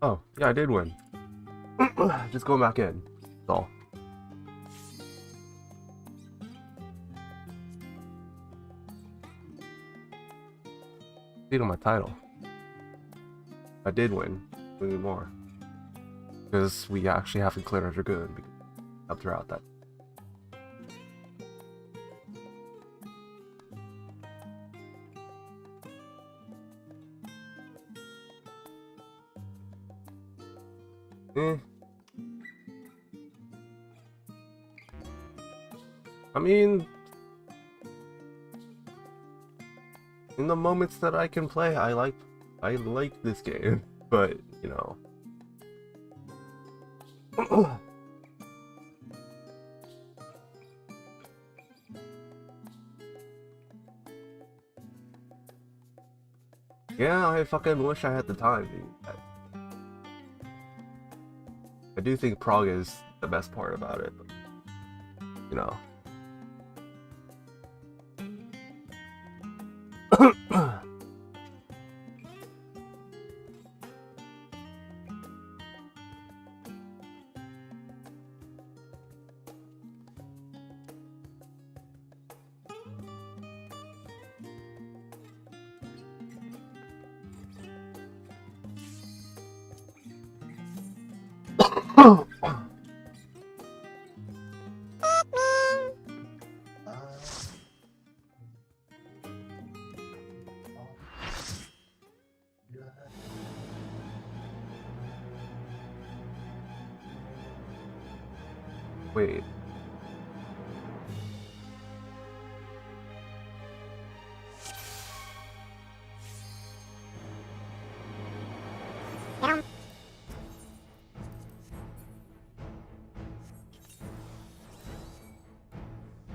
Oh, yeah, I did win. Just going back in. That's all. See it on my title. I did win. We need more. Because we actually have to clear our Dragoon. We can help her out that. I mean, in the moments that I can play, I like this game, but you know. Yeah, I fucking wish I had the time, dude. I do think Prague is the best part about it, but, you know. Wait.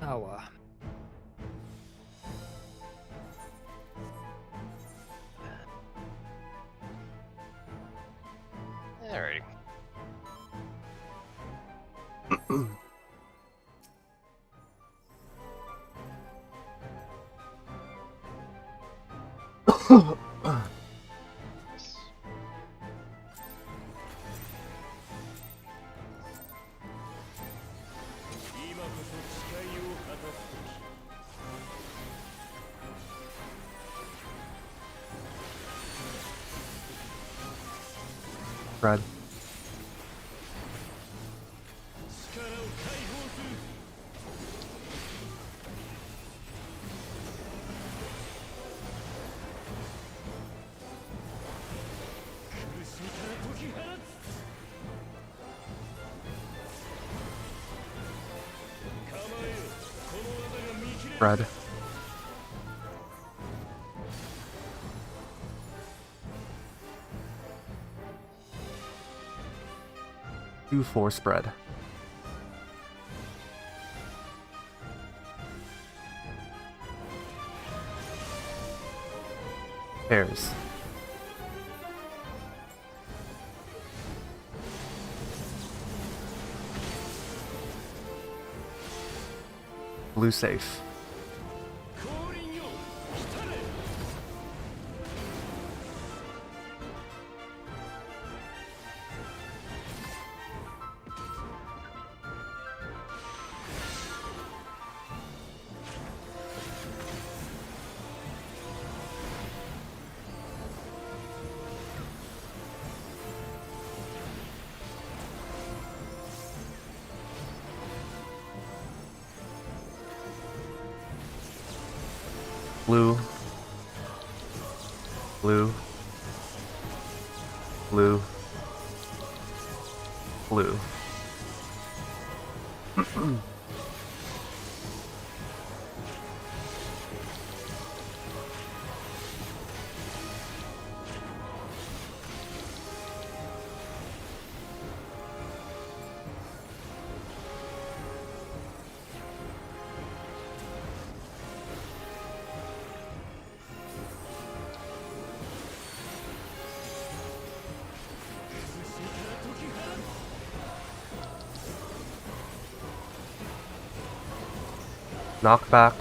Oh, alright. Spread. Spread. Two 4 spread. Pairs. Blue safe. Blue. Blue. Blue. Blue. Knockback.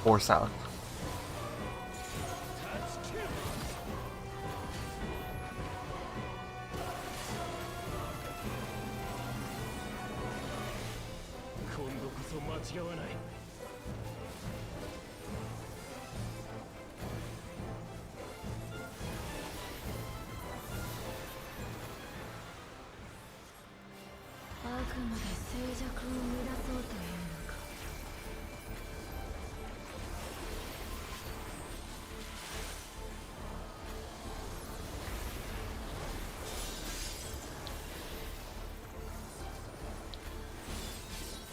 4 south.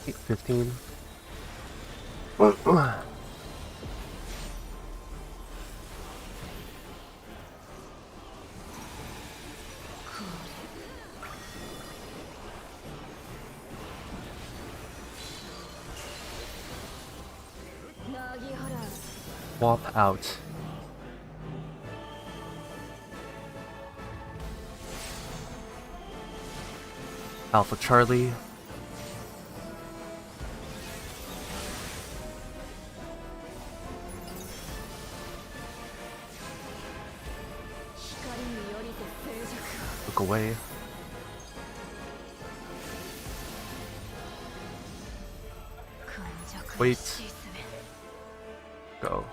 Eight 15. Swap out. Alpha Charlie. Look away. Wait. Go.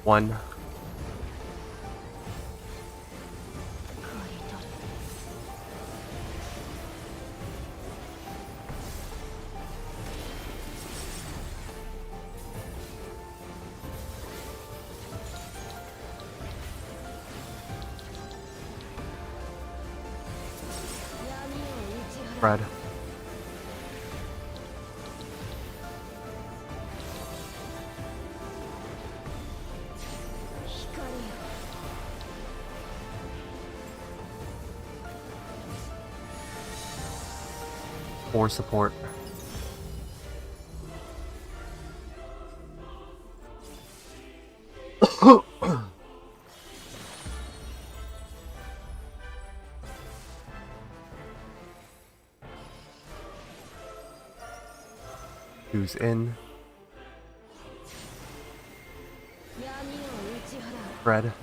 One. Red. Or support. Who's in? Fred.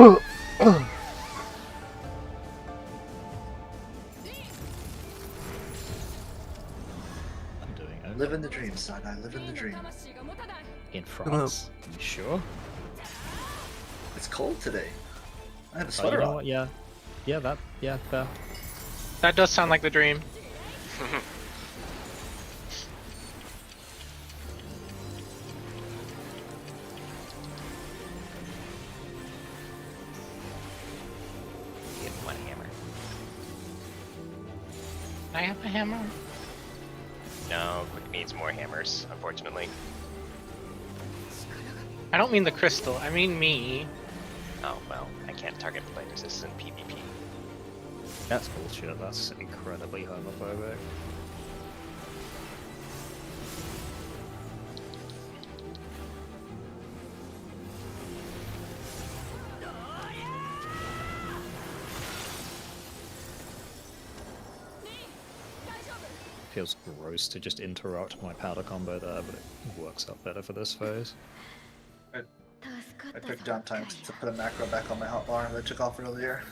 I'm doing okay. Live in the dream, son. I live in the dream. In France. You sure? It's cold today. I have a Oh, sweater you know on. what? Yeah. Yeah, fair. That does sound like the dream. Get one hammer. Can I have a hammer? No, Quick needs more hammers, unfortunately. I don't mean the crystal, I mean me. Oh, well, I can't target flame resistant PvP. That's bullshit. That's incredibly homophobic. Feels gross to just interrupt my powder combo there, but it works out better for this phase. I took downtime to put a macro back on my hotbar that I took off earlier.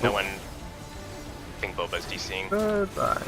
No one. I think Boba's DCing. Goodbye.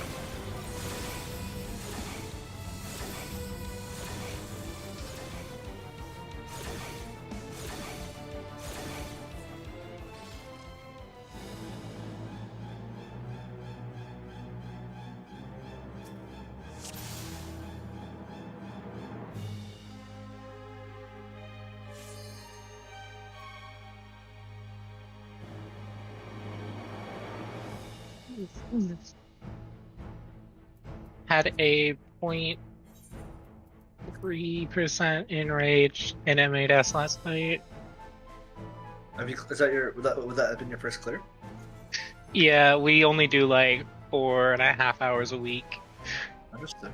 Had a 0.3% enrage in M8S last night. Have you? Is that your? Would that have been your first clear? Yeah, we only do like 4.5 hours a week. Understood.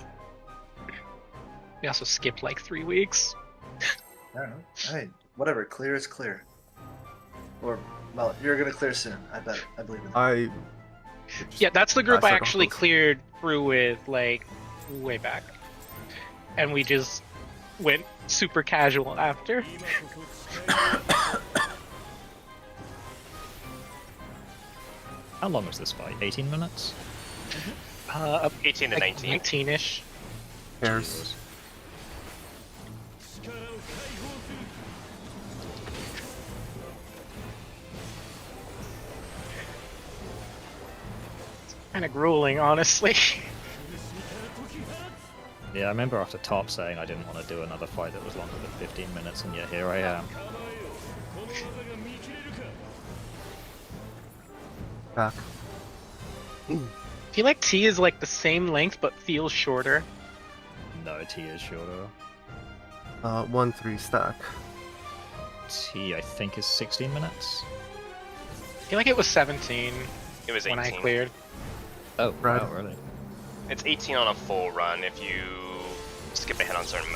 We also skipped like 3 weeks. I don't know. Hey, whatever. Clear is clear. Or, well, you're gonna clear soon. I bet. I believe in that. Yeah, that's the group I Classic actually uncles. cleared through with like way back. And we just went super casual after. How long was this fight? 18 minutes? Up 18 to like 19. 19-ish. Pairs. Kind of grueling, honestly. Yeah, I remember after top saying I didn't want to do another fight that was longer than 15 minutes, and yet here I am. Back. I feel like T is like the same length but feels shorter. No, T is shorter. 1-3 stack. T, I think, is 16 minutes. I feel like it was 17 It was 18. when I cleared. Oh, Right. wow, really? It's 18 on a full run. If you skip ahead on certain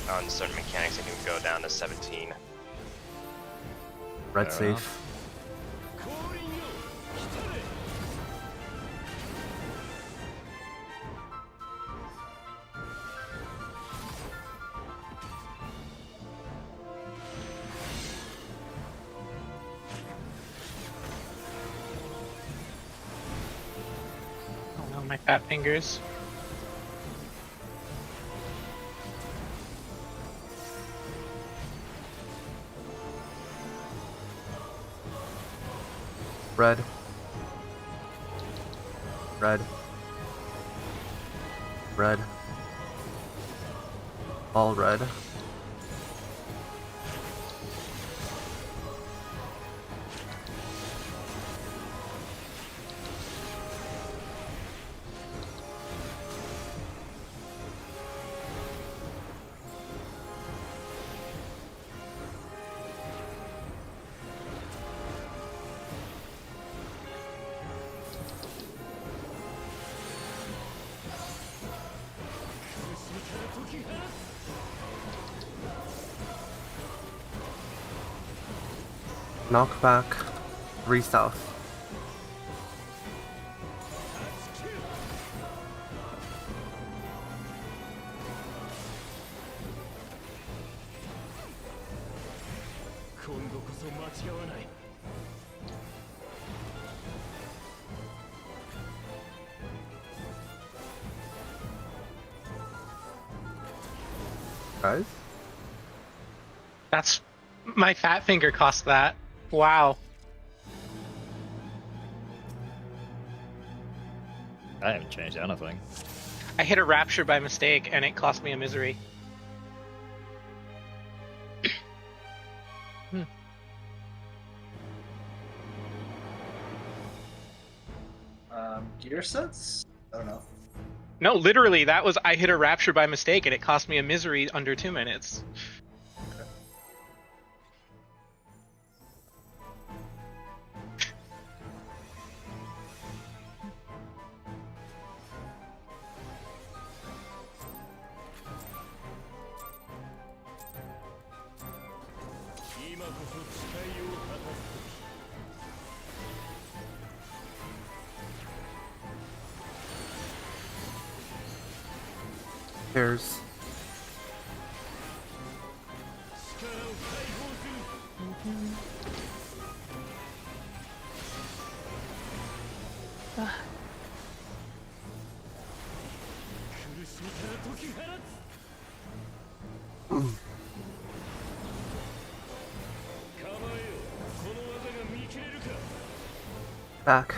mechanics, it can go down to 17. Red Fair safe. on my fat fingers. Red. Red. Red. All red. Knockback. 3 south. Guys? That's my fat finger cost that. Wow. I haven't changed anything. I hit a rapture by mistake and it cost me a misery. Gear sets? I don't know. No, literally, that was I hit a rapture by mistake and it cost me a misery under 2 minutes. Pairs. Back.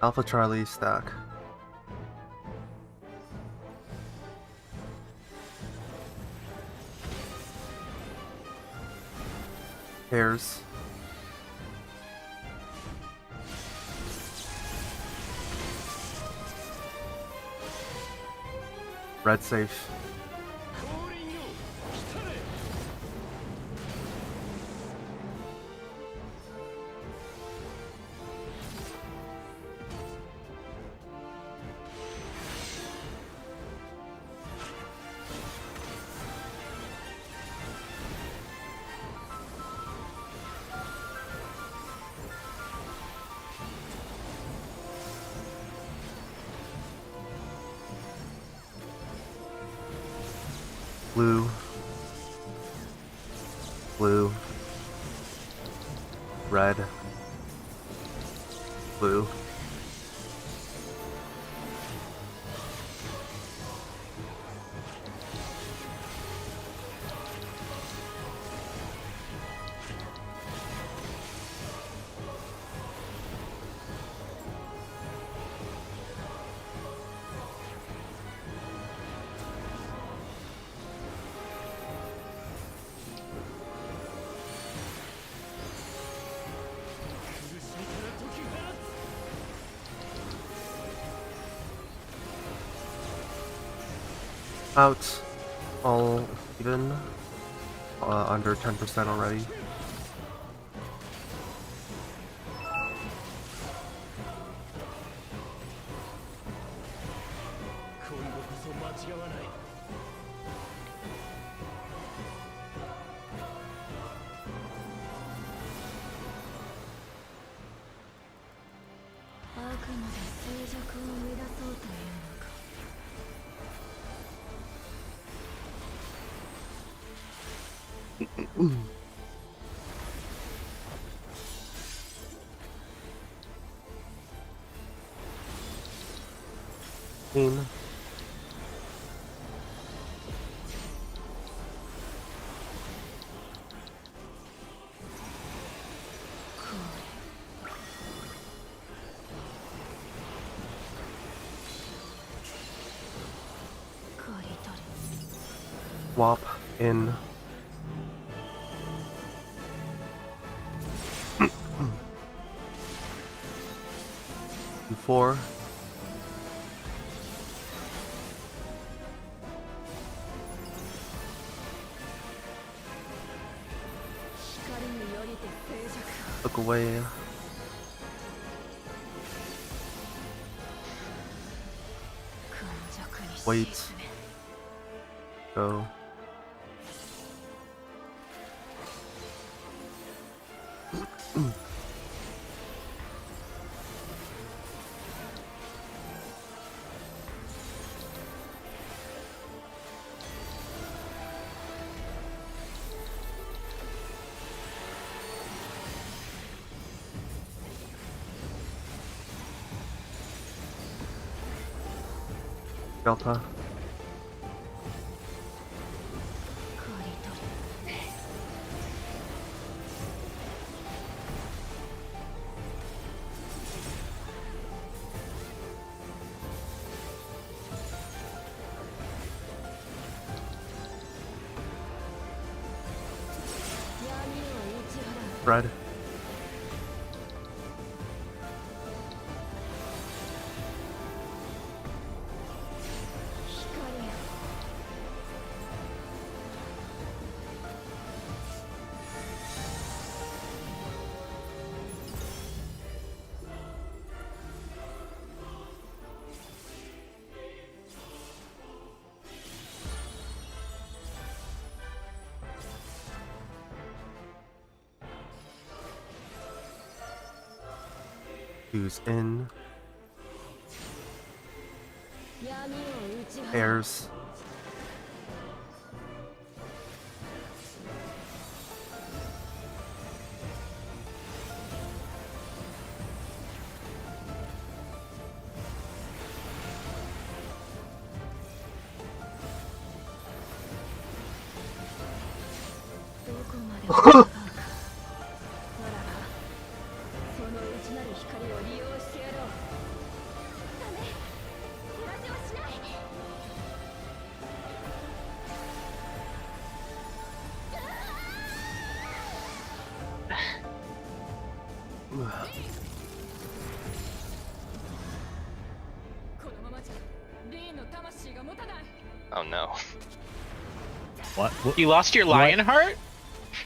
Alpha Charlie stack. Pairs. Red safe. Blue. Blue. Red. Blue. Out. All even. Under 10% already. 15. Swap in. Four. Look away. Wait. Go. Delta. Red. Who's in? Airs. Oh no. What? You lost your lion heart?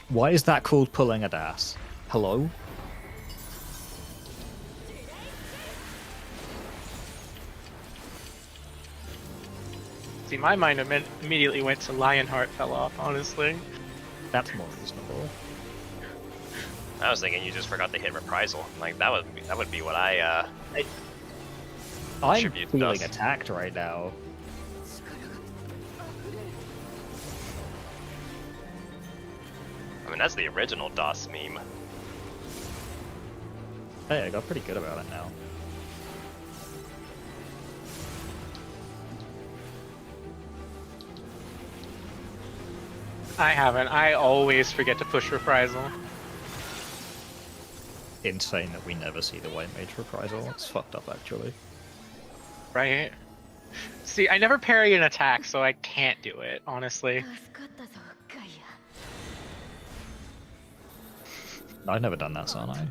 Why is that called pulling a DAS? Hello? See, my mind immediately went to Lionheart fell off, honestly. That's more reasonable. I was thinking you just forgot to hit reprisal. Like that would be what I I'm Tribute feeling does. attacked right now. I mean that's the original DOS meme. Hey, I got pretty good about it now. I haven't. I always forget to push reprisal. Insane that we never see the white mage reprisal. It's fucked up actually. Right? See, I never parry an attack, so I can't do it, honestly. I've never done that, son. I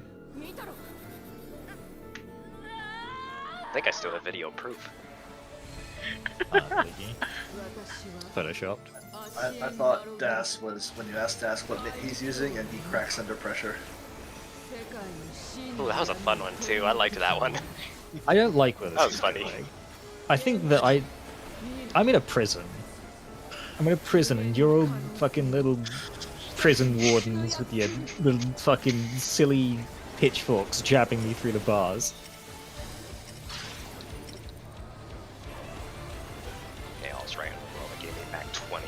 think I still have video proof. Photoshopped. I thought Das was when you asked Das what he's using, and he cracks under pressure. Ooh, that was a fun one too. I liked that one. I don't like where this That was is funny. going. I think that I'm in a prison. I'm in a prison, and you're all fucking little prison wardens with your little fucking silly pitchforks jabbing me through the bars. Yeah, I was right on the roll. It gave me back 20.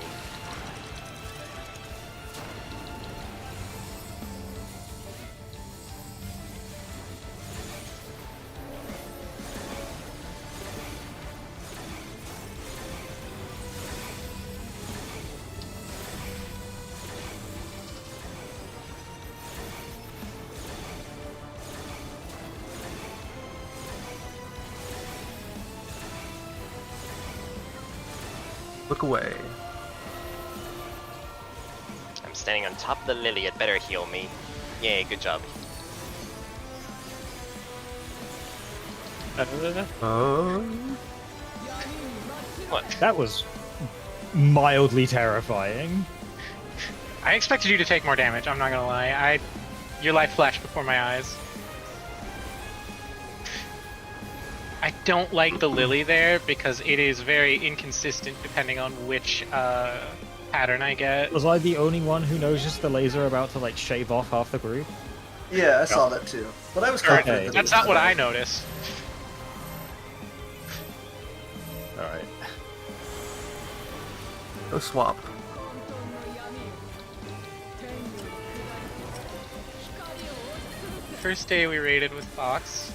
Look away. I'm standing on top of the lily. It better heal me. Yay, good job. What? That was mildly terrifying. I expected you to take more damage, I'm not gonna lie. Your life flashed before my eyes. I don't like the lily there because it is very inconsistent depending on which pattern I get. Was I the only one who noticed the laser about to like shave off half the group? Yeah, I saw that too. But I was Or- confident. that it That's was not what I better. noticed. Alright. Go swap. First day we raided with Fox.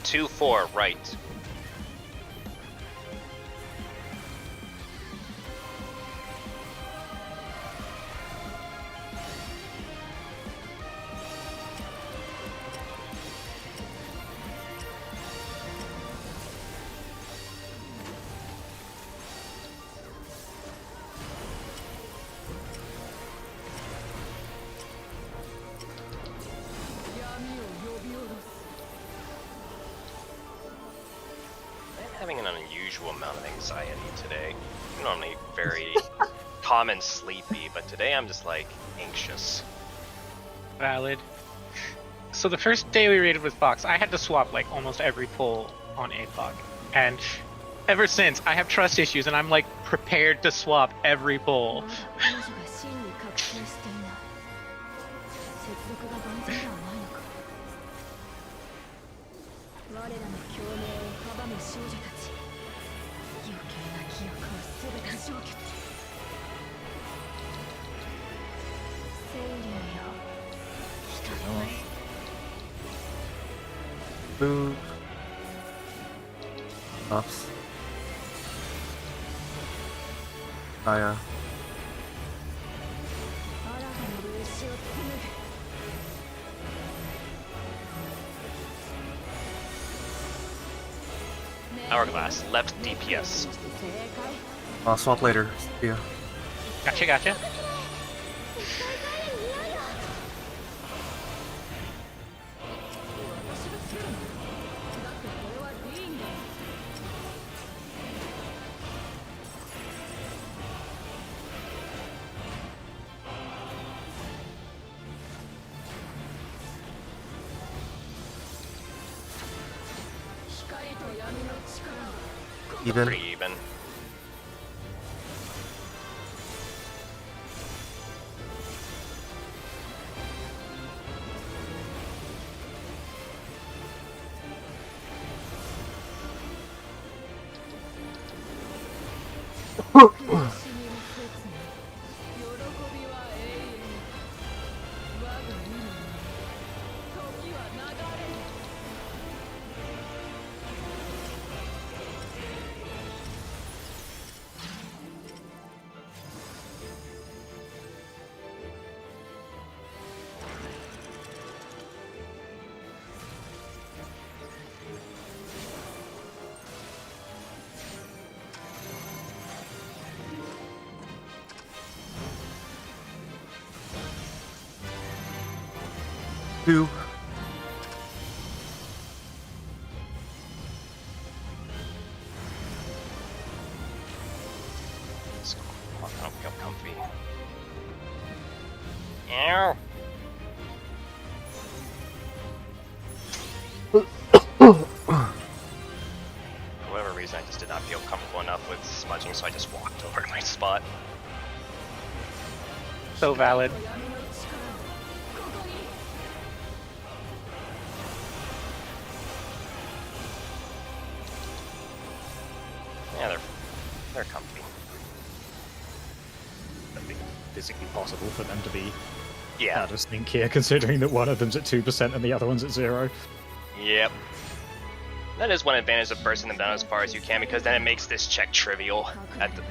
2-4, right. I'm having an unusual amount of anxiety today. I'm normally very calm and sleepy, but today I'm just like anxious. Valid. So the first day we raided with Fox, I had to swap like almost every pull on APOC. And ever since, I have trust issues and I'm like prepared to swap every pull. 彼女が真に覚醒していない接続が万全ではないのか我らの共鳴を阻む少女たち余計な記憶を全て消去清流よ一つ Move. Ups. Aya. 新たなる石を紡ぐ Hourglass, left DPS. 正解 I'll swap later. See ya. Gotcha, gotcha. Even. Pretty even. Two. So, I don't feel comfy. Ow! For whatever reason, I just did not feel comfortable enough with smudging, so I just walked over to my spot. So valid. Yeah, they're comfy. That'd be physically possible for them to be Yeah. out of sync here, considering that one of them's at 2% and the other one's at 0. Yep. That is one advantage of bursting them down as far as you can, because then it makes this check trivial.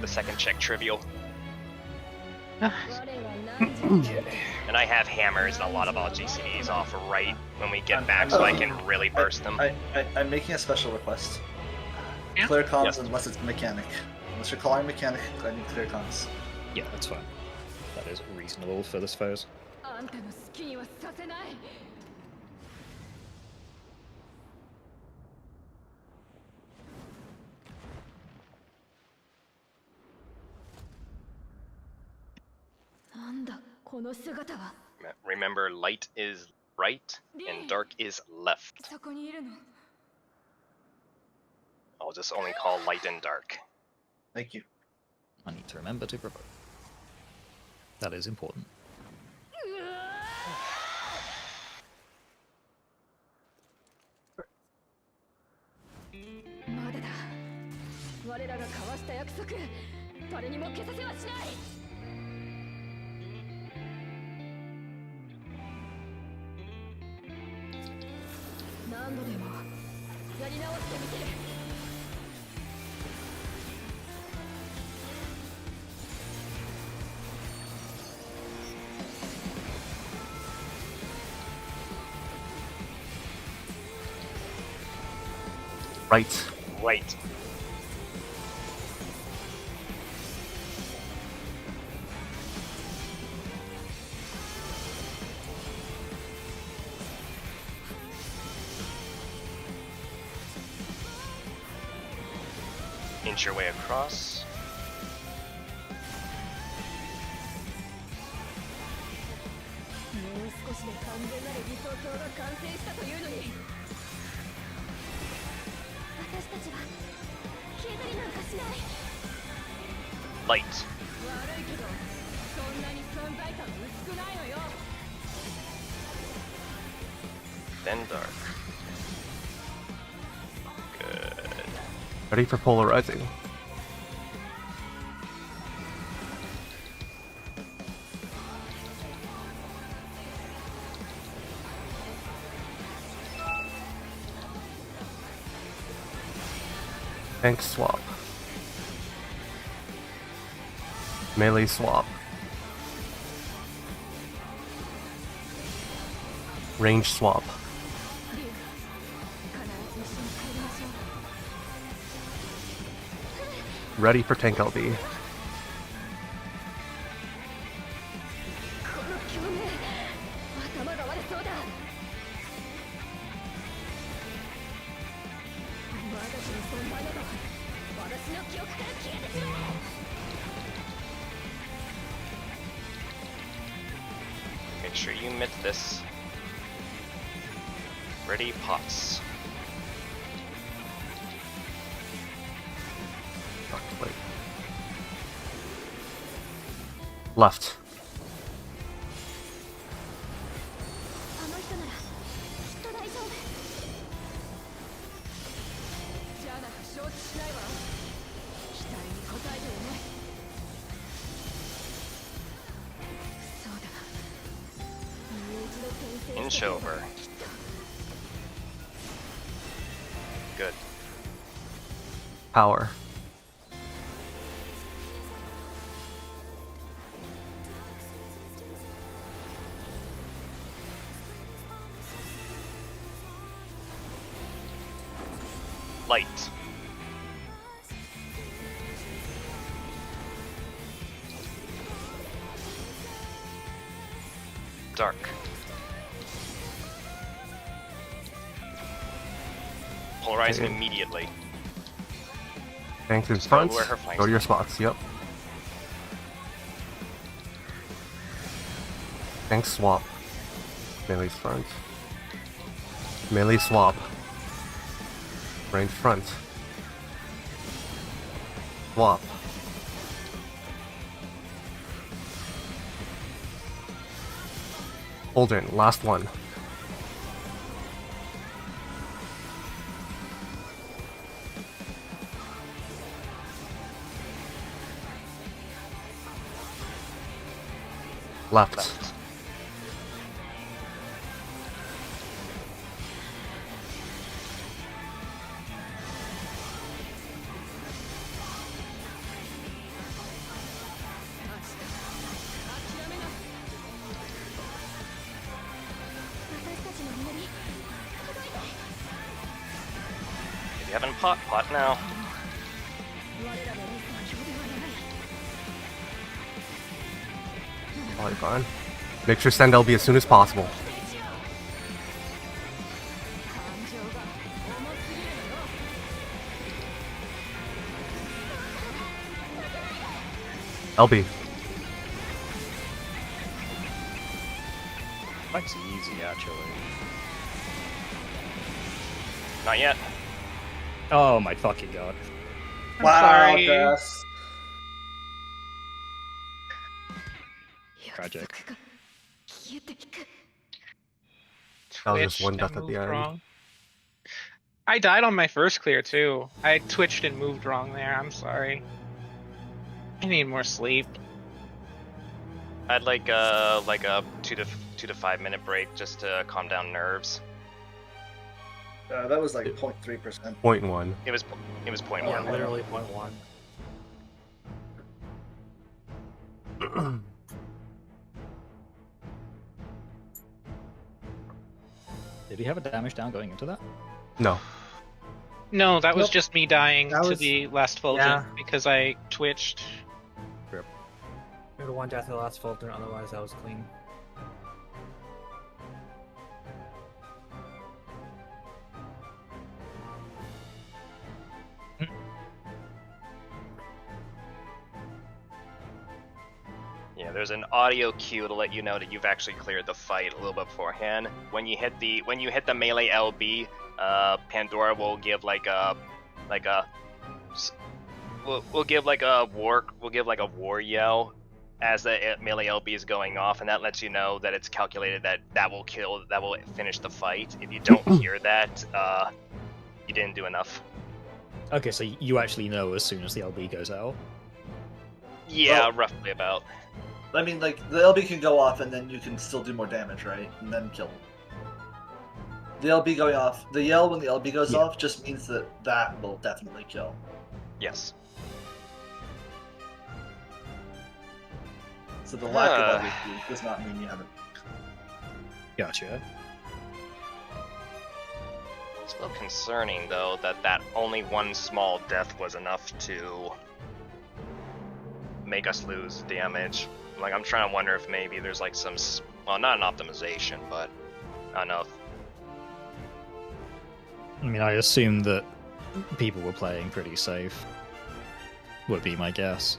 The second check trivial. And I have hammers and a lot of all GCDs off right when we get back, so I can really burst them. I'm making a special request. Yeah? Clear comms unless it's mechanic. Unless you're calling mechanic, I need clear cons. Yeah, that's fine. That is reasonable for this phase. あんたの好きにはさせない。なんだこの姿は。 Remember, light is right and dark is left. そこにいるの。 I'll just only call light and dark. Thank you. I need to remember to provoke. That is important. まだだ。我らが交わした約束、誰にも消させはしない。何度でもやり直してみせる。 Right. Right. Inch your way across. もう少しで完全なる理想郷が完成したというのに。 私たちは消えたりなんかしない。 Light. 悪いけど、そんなに存在感薄くないのよ。 Then dark. Good. Ready for polarizing. Tank swap. Melee swap. Range swap. リュウ、必ず一緒に帰りましょう。 Ready for tank LB. この共鳴、頭が悪そうだ。マガジの存在など、私の記憶から消えてしまえ。 Make sure you mitt this. Ready, pots. Wait. Left. あの人ならきっと大丈夫。じゃなく承知しないわ。期待に応えてよね。そうだ。もう一度転生 Inch して over. Good. Power. Light. Dark. Polarizing Okay. immediately. Tank in Just go front. where her flanks Go to your are. spots. Yep. Tank swap. Melee's front. Melee swap. Range front. Swap. Hold in. Last one. Left. Left. If you haven't pot now. 我らの理想郷 Probably fine. Make sure send LB as soon as possible. 感情が重すぎるのよ LB. That's easy, actually. Not yet. Oh my fucking god. I'm Wow, sorry. Gus. Tragic. 約束が消えていく That was just Twitched one and death at the moved end. wrong. I died on my first clear too. I twitched and moved wrong there. I'm sorry. I need more sleep. I'd like a 2 to 5 minute break just to calm down nerves. That was like 0.3%. 0.1. It was 0.1. Yeah, literally 0.1. Did he have a damage down going into that? No. No, that was Nope. just me dying That to was- the last fulgent Yeah. because I twitched. We would have one death of the last Fulton, otherwise that was clean. Yeah, there's an audio cue to let you know that you've actually cleared the fight a little bit beforehand. When you hit the melee LB, Pandora will give we'll give like a war yell as the melee LB is going off, and that lets you know that it's calculated that will finish the fight. If you don't hear that, you didn't do enough. Okay, so you actually know as soon as the LB goes out. Yeah, Well- roughly about. I mean, like, the LB can go off and then you can still do more damage, right? And then kill. The LB going off, the yell when the LB goes Yeah. off just means that will definitely kill. Yes. So the lack of LB does not mean you haven't. Gotcha. It's a little concerning, though, that only one small death was enough to make us lose damage. Like, I'm trying to wonder if maybe there's like some, well, not an optimization, but I don't know. I mean, I assume that people were playing pretty safe. Would be my guess.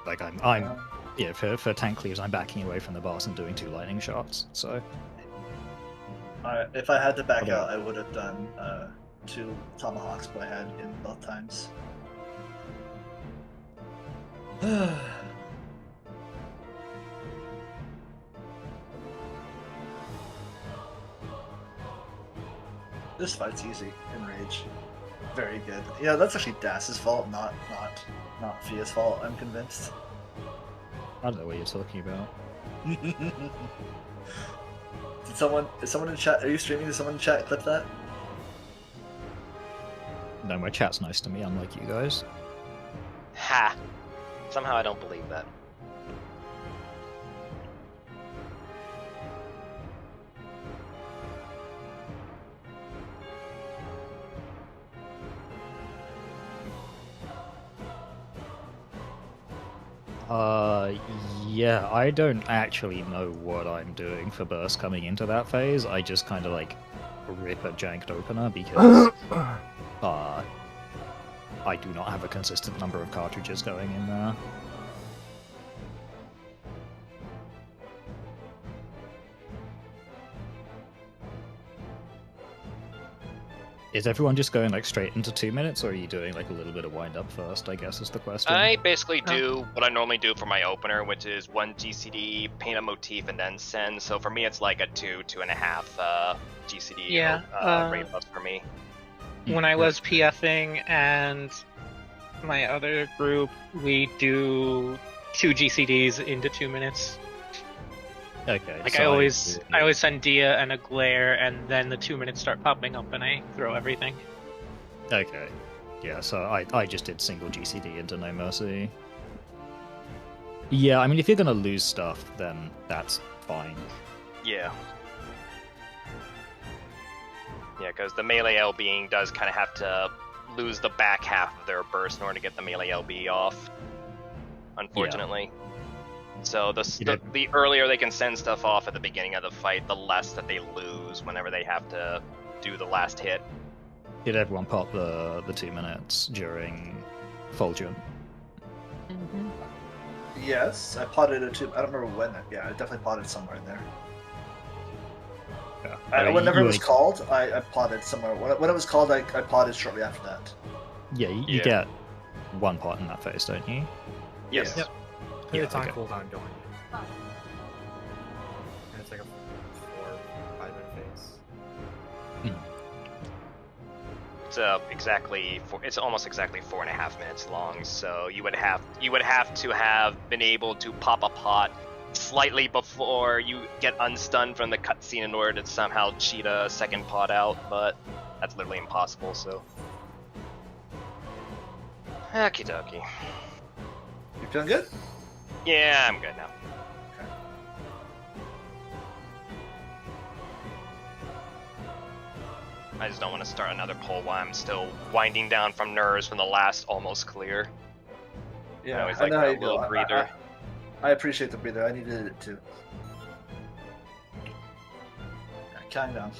Like I'm yeah, for tank cleaves, I'm backing away from the boss and doing 2 lightning shots. So Alright, if I had to back Okay. out, I would have done 2 tomahawks, but I had in both times. This fight's easy in Rage. Very good. Yeah, that's actually Das's fault, not Fia's fault, I'm convinced. I don't know what you're talking about. Is someone in chat, are you streaming? Did someone in chat clip that? No, my chat's nice to me, unlike you guys. Ha! Somehow I don't believe that. Yeah, I don't actually know what I'm doing for burst coming into that phase. I just kind of like rip a janked opener because I do not have a consistent number of cartridges going in there. Is everyone just going like straight into 2 minutes, or are you doing like a little bit of wind up first? I guess is the question. I basically do what I normally do for my opener, which is 1 GCD, paint a motif, and then send. So for me, it's like a 2.5 GCD Yeah, rate buffs for me. When I was PFing and my other group, we do 2 GCDs into 2 minutes. Okay. Like so I always send Dia and a glare, and then the 2 minutes start popping up, and I throw everything. Okay. Yeah, so I just did single GCD into No Mercy. Yeah, I mean, if you're gonna lose stuff, then that's fine. Yeah. Yeah, because the melee LBing does kind of have to lose the back half of their burst in order to get the melee LB off. unfortunately. So Yeah. the earlier they can send stuff off at the beginning of the fight, the less that they lose whenever they have to do the last hit. Did everyone pop the 2 minutes during Fulgent? Yes, I potted it too. I don't remember when. Yeah, I definitely potted somewhere in there. Yeah. Whenever it was like- called, I potted somewhere. When it was called, I potted shortly after that. Yeah, you Yeah. get 1 pot in that phase, don't you? Yes. Yeah. I think Yeah, it's on okay. cooldown going. And it's like a 4 or 5 minute phase. It's it's almost exactly 4.5 minutes long. So you would have to have been able to pop a pot slightly before you get unstunned from the cutscene in order to somehow cheat a second pot out, but that's literally impossible. So, okie dokie. You feeling good? Yeah, I'm good now. I just don't want to start another poll while I'm still winding down from nerves from the last almost clear. Yeah, always I like know that how you little feel. breather. I appreciate the breather. I needed it too. Calm down.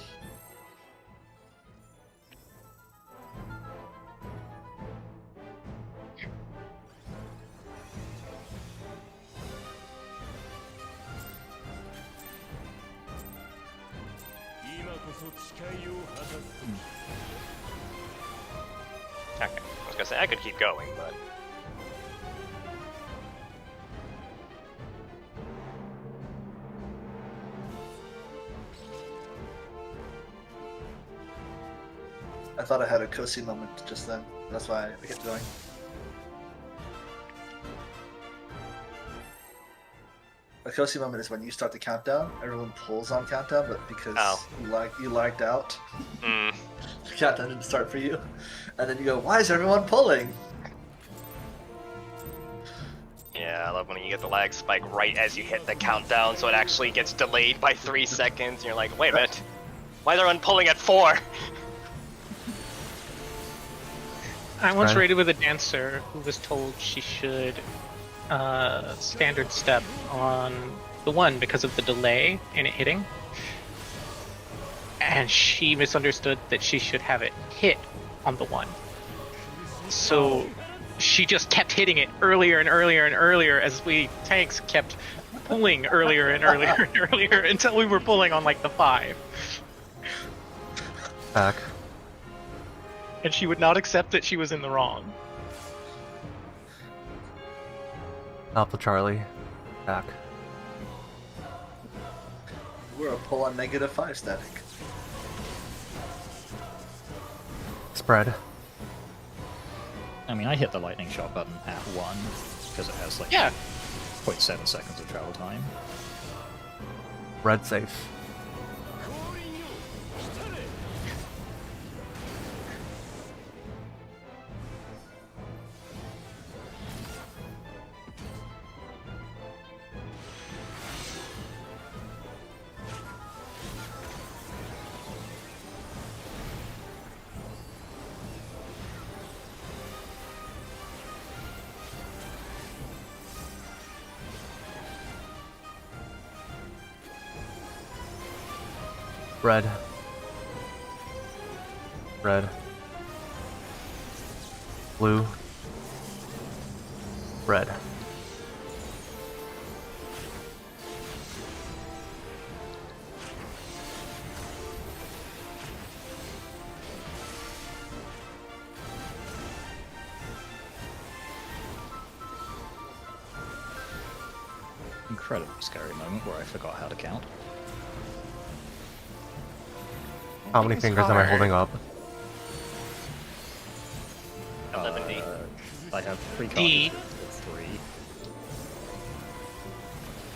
Okay, I was gonna say I could keep going, but I thought I had a Kosi moment just then. That's why I kept going. A Kosi moment is when you start the countdown, everyone pulls on countdown, but because you lagged out, mm, the countdown didn't start for you. And then you go, why is everyone pulling? yeah, I love when you get the lag spike right as you hit the countdown, so it actually gets delayed by 3 seconds. And you're like, wait a minute, why is everyone pulling at 4? I once Right. raided with a dancer who was told she should standard step on the 1 because of the delay in it hitting. And she misunderstood that she should have it hit on the 1. So she just kept hitting it earlier and earlier and earlier as we tanks kept pulling earlier and earlier and earlier until we were pulling on like the 5. Back. And she would not accept that she was in the wrong. Alpha Charlie. Back. We're a pull on -5 static. Spread. I mean, I hit the lightning shot button at 1 because it has like Yeah. 0.7 seconds of travel time. Red safe. Red. Red. Blue. Red. Incredibly scary moment where I forgot how to count. How many fingers am I holding up? 11D. I have 3 D. cartridges of 3.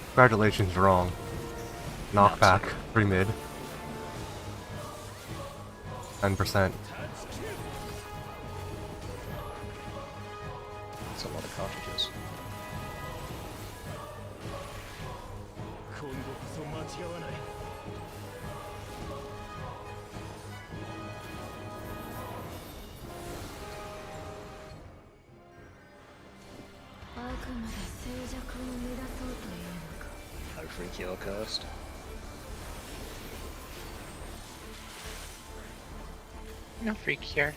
Congratulations, you're wrong. Knockback, 3 mid. 10%. That's a lot of cartridges. まで静寂を乱そうというのか。 No free cure cursed. No freak here.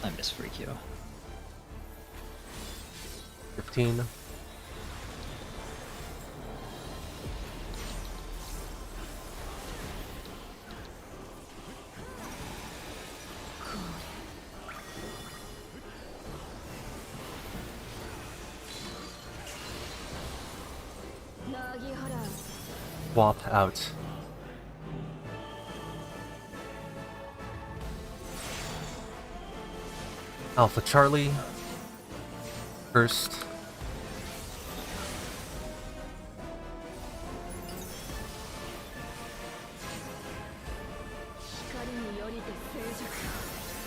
I miss free cure. 15. Swap out. Alpha Charlie. First.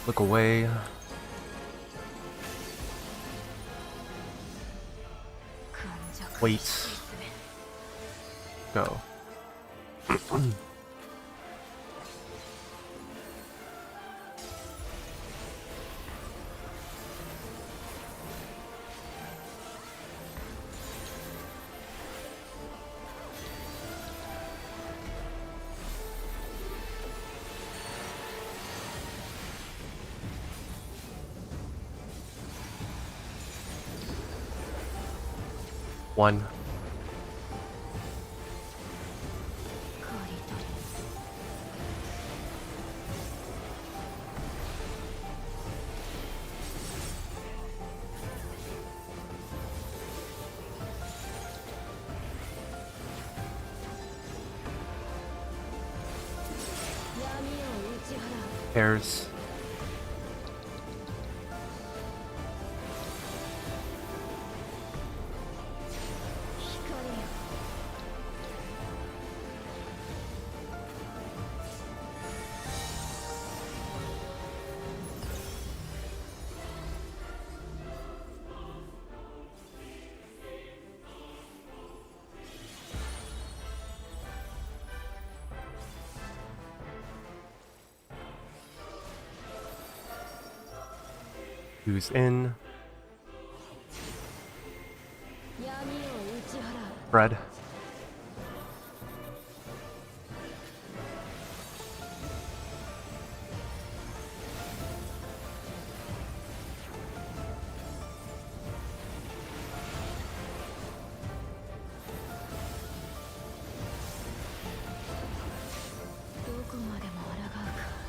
Look away. Wait. Go. One. Pairs. Who's in? Fred.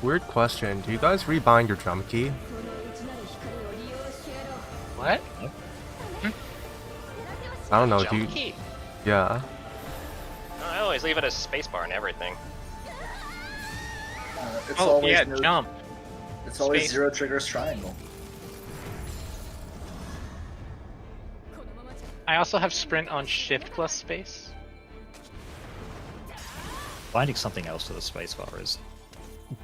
Weird question. Do you guys rebind your drum key? What? I don't know. Jump Do you? key. Yeah. I always leave it as spacebar and everything. It's Oh always yeah, no, jump. It's always Space. 0 triggers triangle. I also have sprint on shift plus space. Finding something else for the spacebar is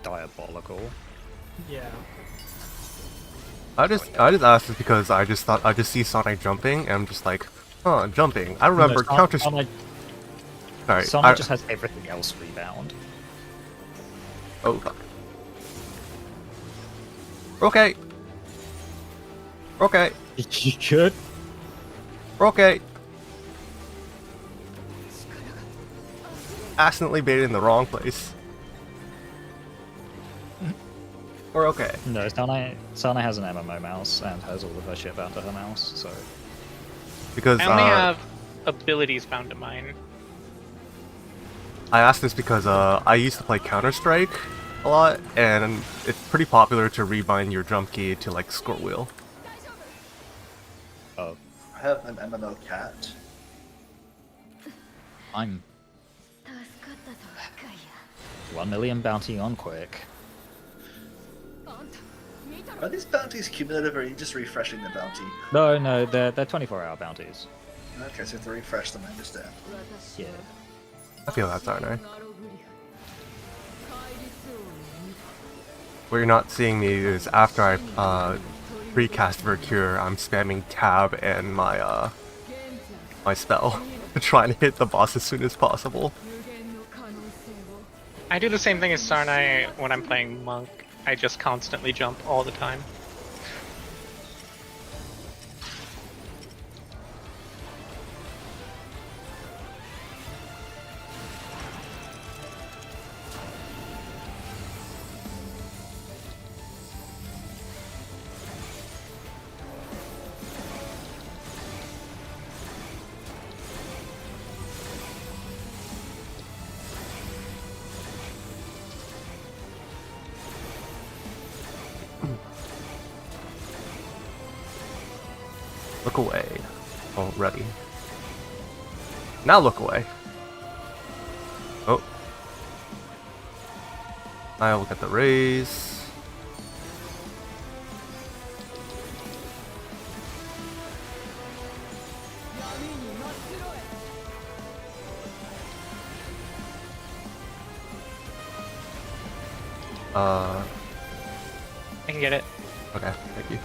diabolical. Yeah. I just asked this because I just thought I just see Sonic jumping and I'm just like, huh, jumping. I remember No, counter. Sonic, Sorry. Sonic just has everything else rebound. Oh fuck. Okay. Okay. You could. Okay. Accidentally baited in the wrong place. We're okay. No, Sana has an MMO mouse and has all of her shit bound to her mouse, so... Because I only have abilities bound to mine. I asked this because I used to play Counter-Strike a lot, and it's pretty popular to rebind your drum key to like score wheel. Oh, I have an MMO cat. I'm 1 million bounty on quick. Are these bounties cumulative, or are you just refreshing the bounty? No, they're 24-hour bounties. Okay, so to refresh them, I understand. Yeah. I feel that's alright. What you're not seeing me is after I recast Vercure, I'm spamming tab and my my spell to try and hit the boss as soon as possible. I do the same thing as Sarnai when I'm playing Monk. I just constantly jump all the time. Look away. Already. Now look away. Oh. I will get the raise. I can get it. Okay, thank you.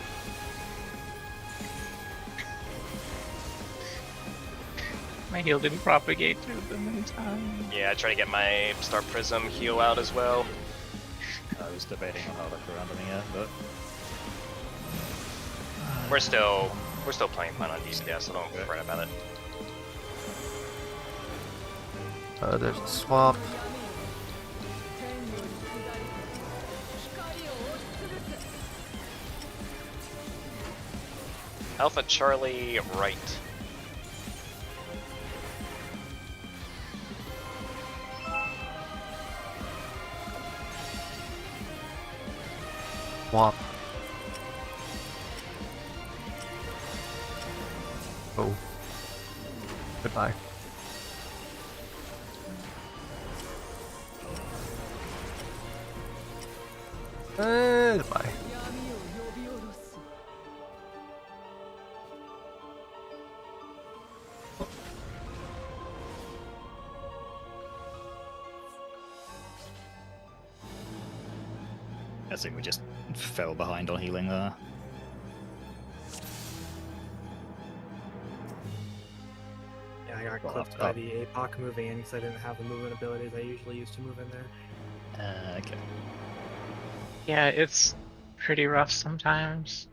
My heal didn't propagate through them in time. Yeah, I try to get my Star Prism heal out as well. I was debating on how to go around on here, but We're still playing fine on DPS, so don't fret about it. There's a swap. Alpha Charlie right. Swap. Oh. Goodbye. Goodbye. I think we just fell behind on healing there. Yeah, I got Well, clipped up by top. the APOC moving in because I didn't have the movement abilities I usually use to move in there. Okay. Yeah, it's pretty rough sometimes.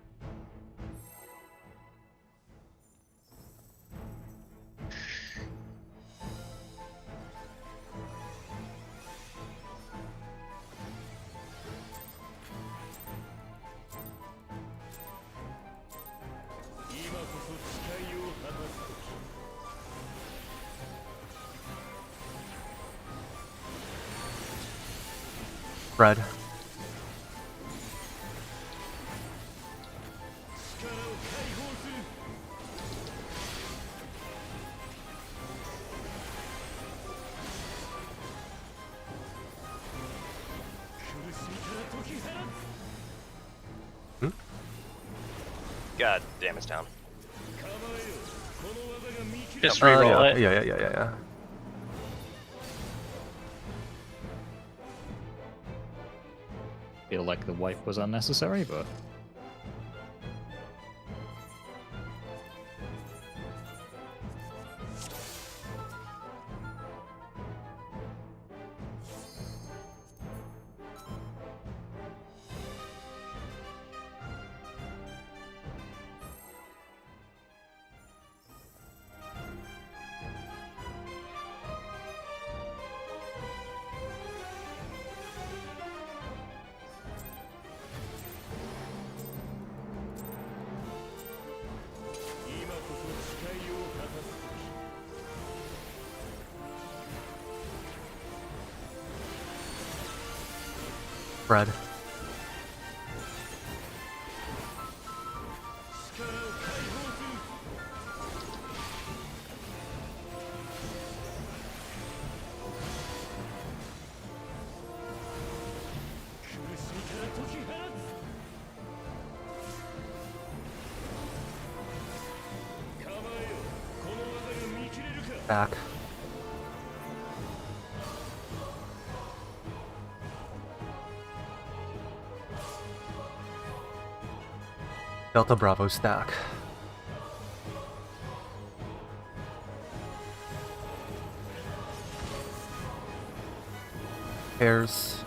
Fred. God damn, it's down. Just reroll yeah, it. yeah. Feel like the wipe was unnecessary, but Fred. Back. Delta Bravo stack. Pairs.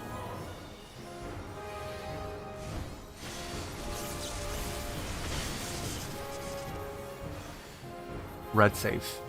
Red safe.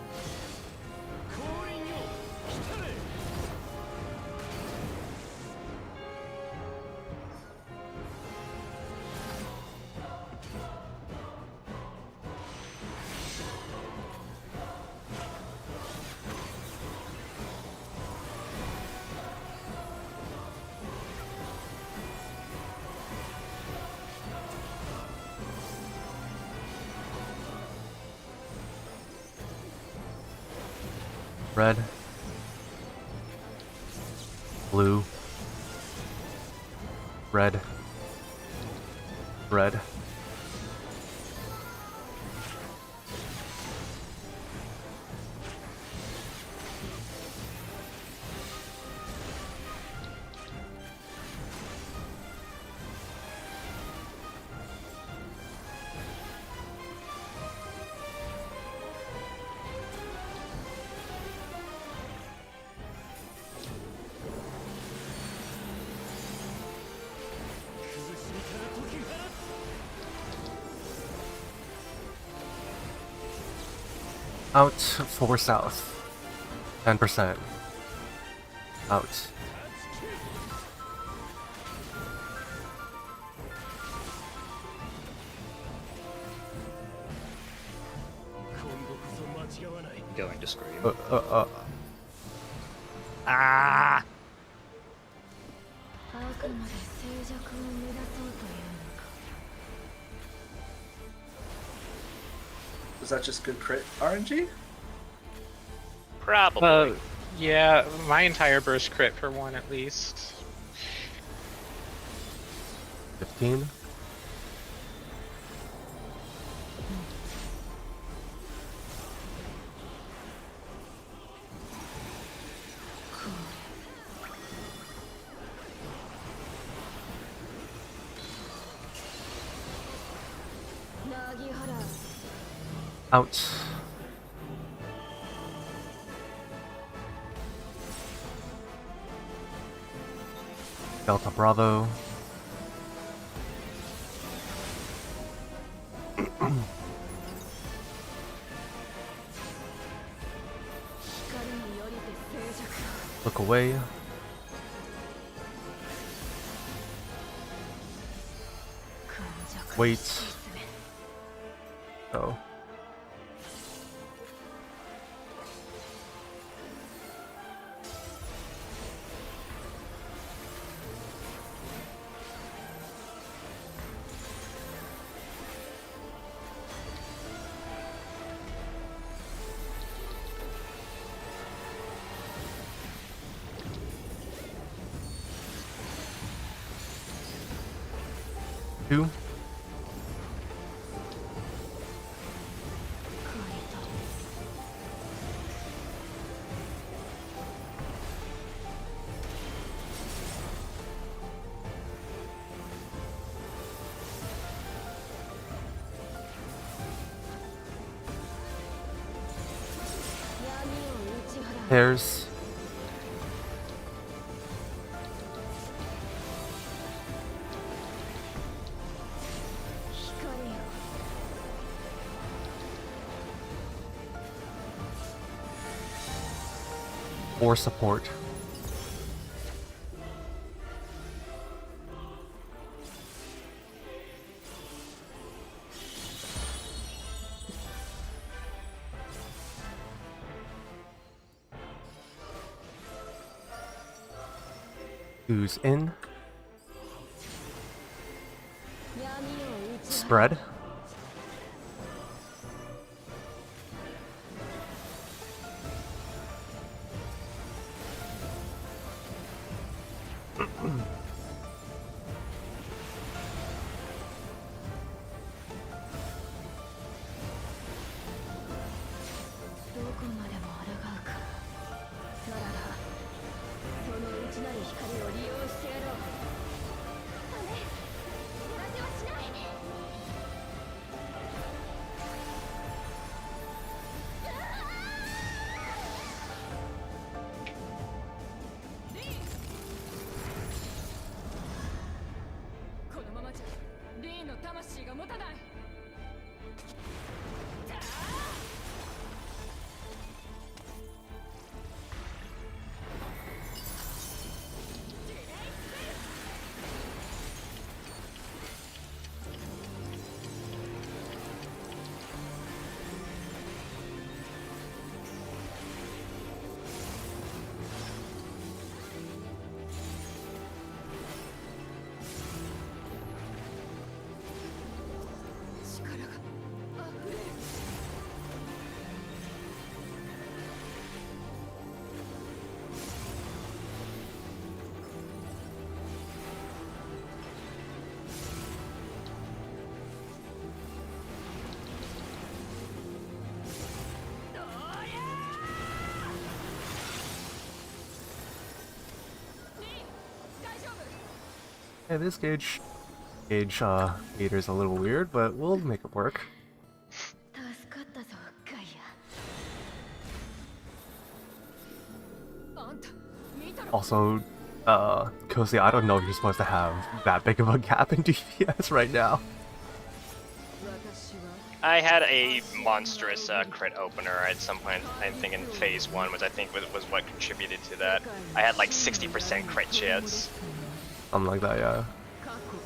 Red. Blue. Red. Red. Out 4 south. 10%. Out. Going to scream. Ah! あくまで静寂を乱そうというのか。 Was that just good crit RNG? Probably. Yeah, my entire burst crit for one at least. 15. Out. Delta Bravo. Look away. Wait. Oh. Two. Pairs. Or support. Who's in? Spread. Yeah, this gauge meter's a little weird, but we'll make it work. 助かったぞガイアあんた見たろ Also, Kosi, I don't know if you're supposed to have that big of a gap in DPS right now. 私は I had a monstrous crit opener at some point. I think in phase 1, which I think was what contributed to that. I had like 60% crit chance. Something like that, yeah. 過去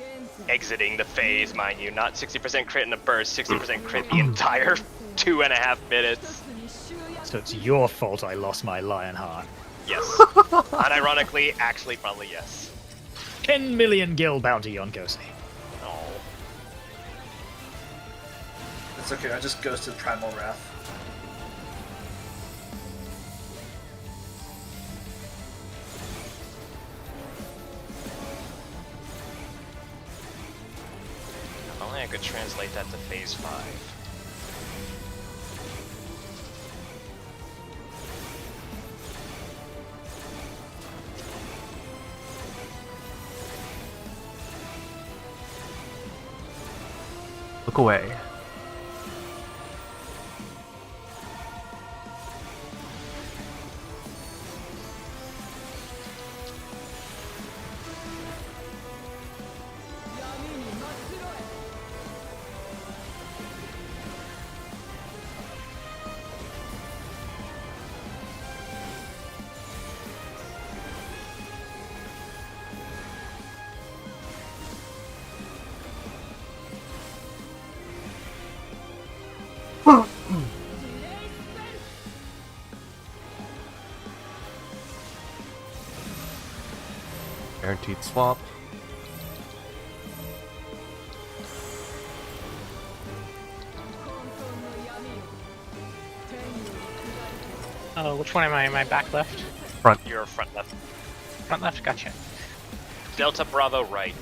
現在 Exiting the phase, mind you, not 60% crit in a burst, 60% crit the entire 2.5 minutes. 一つに集約 So it's your fault I lost my Lionheart. Yes. Unironically, actually, probably yes. 10 million gil bounty on Kosi. Oh. It's okay, I just ghosted Primal Wrath. If only I could translate that to phase 5. Look away. Guaranteed swap. Oh, which one am I? Am I back left? Your front left. Front left? Gotcha. Delta Bravo right.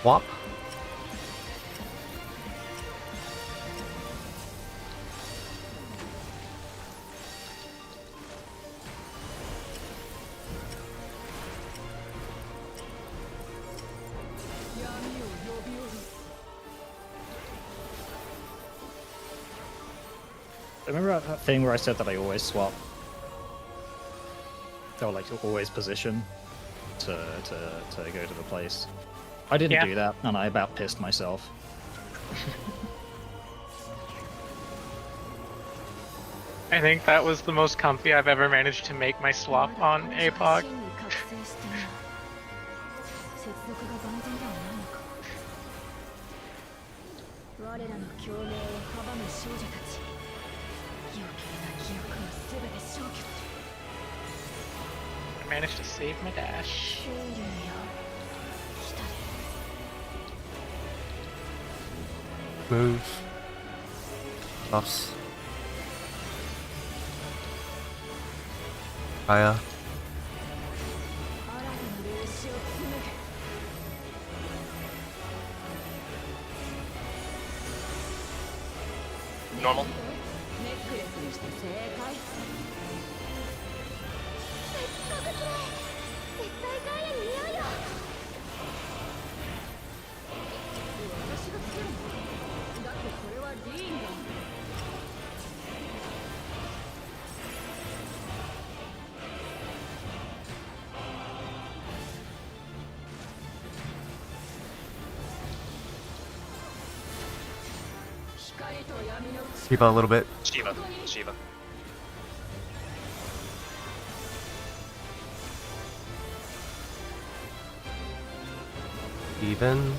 Swap. Remember that thing where I said that I always swap? Or like always position to go to the place. I didn't Yeah. do that, and I about pissed myself. I think that was the most comfy I've ever managed to make my swap on APOC. 真に覚醒していない接続が万全ではないのか我らの共鳴を阻む少女たち余計な記憶は全て消去 I managed to save my dash. 清流よ来たれ Move. Buffs. Aya. 新たな歴史を紡ぐ Normal. ネックレスにして正解せっかくくらい絶対ガイアに似合うよ私がつけるのだってこれはリーンだ光と闇の Keep out a little bit. Shiva. Shiva. Even.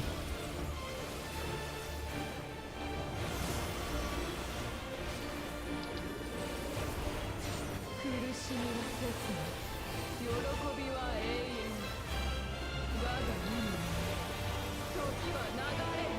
苦しみは切な喜びは永遠我が意味時は流れる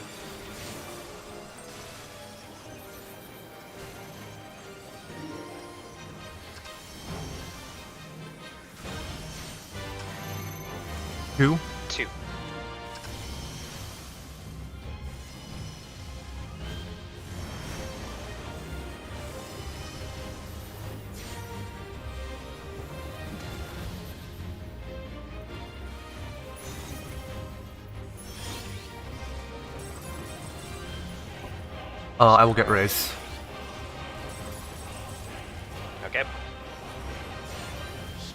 Move. 2? 2. I will get raised. Okay.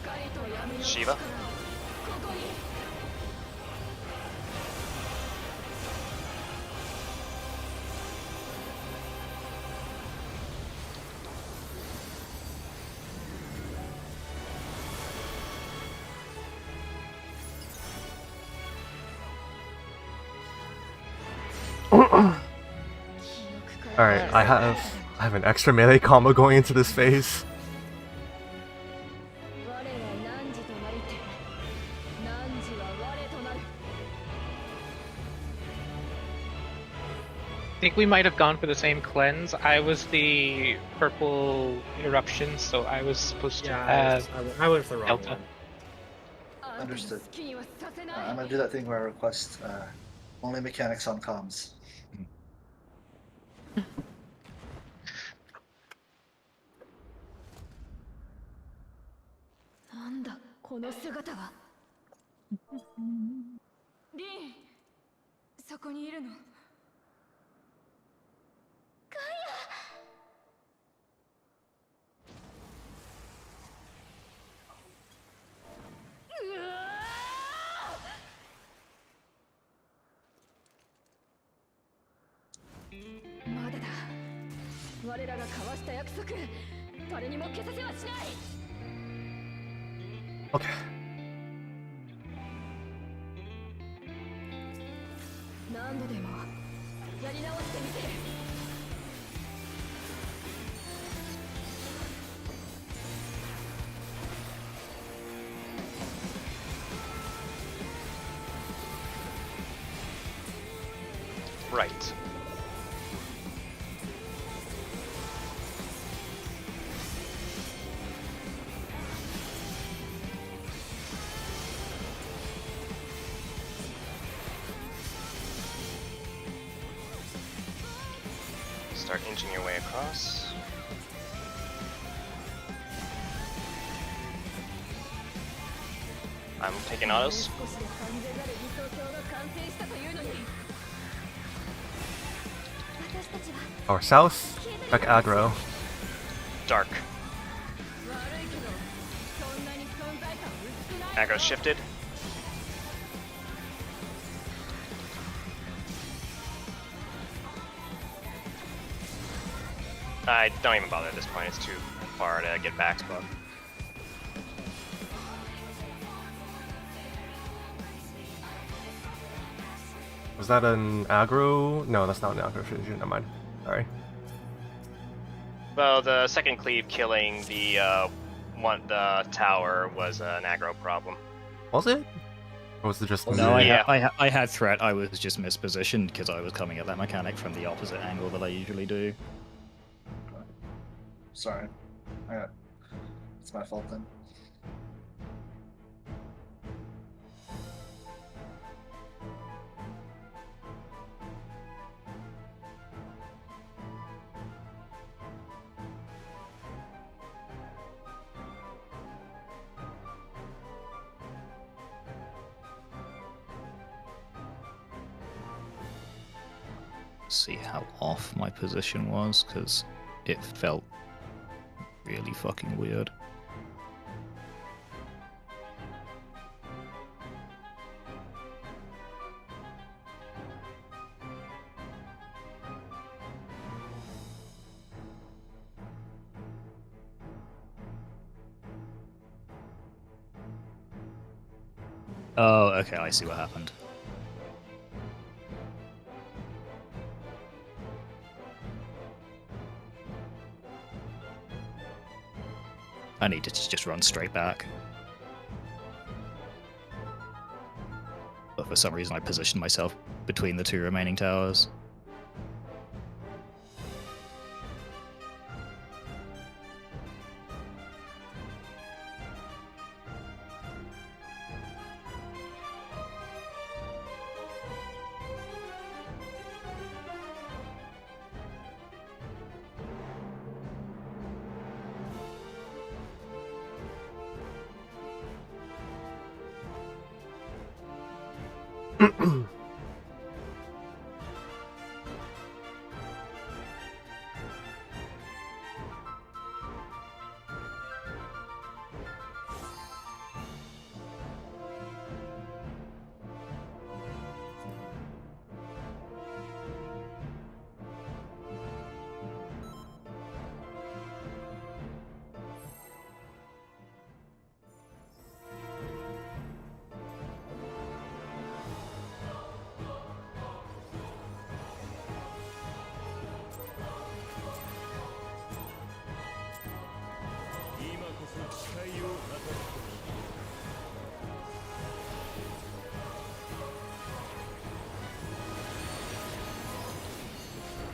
光と闇の Shiva. ここに Alright, I have an extra melee combo going into this phase. 我は汝となりて汝は我となる I think we might have gone for the same cleanse. I was the purple eruption, so I was supposed to Yeah, have I went for the wrong Delta. one. あんたの Understood. 好きにはさせない I'm gonna do that thing where I request only mechanics on comms. なんだこの姿はリンそこにいるのうわーまだだ我らが交わした約束誰にも消させはしない Okay. 何度でもやり直してみせる Right. Start inching your way across. I'm taking autos. 少しで完全なる理想郷が完成したというのに私たちは Our south, back aggro. Dark. 悪いけどそんなに存在感薄くない Aggro shifted. I don't even bother at this point, it's too far to get back, but Was that an aggro? No, that's not an aggro fusion. Never mind. Sorry. well, the second cleave killing the the tower was an aggro problem. Was it? Or was it just No, I, me? Yeah. I had threat. I was just mispositioned because I was coming at that mechanic from the opposite angle that I usually do. Sorry. It's my fault then. See how off my position was because it felt really fucking weird. Oh, okay, I see what happened. I needed to just run straight back. But for some reason I positioned myself between the two remaining towers.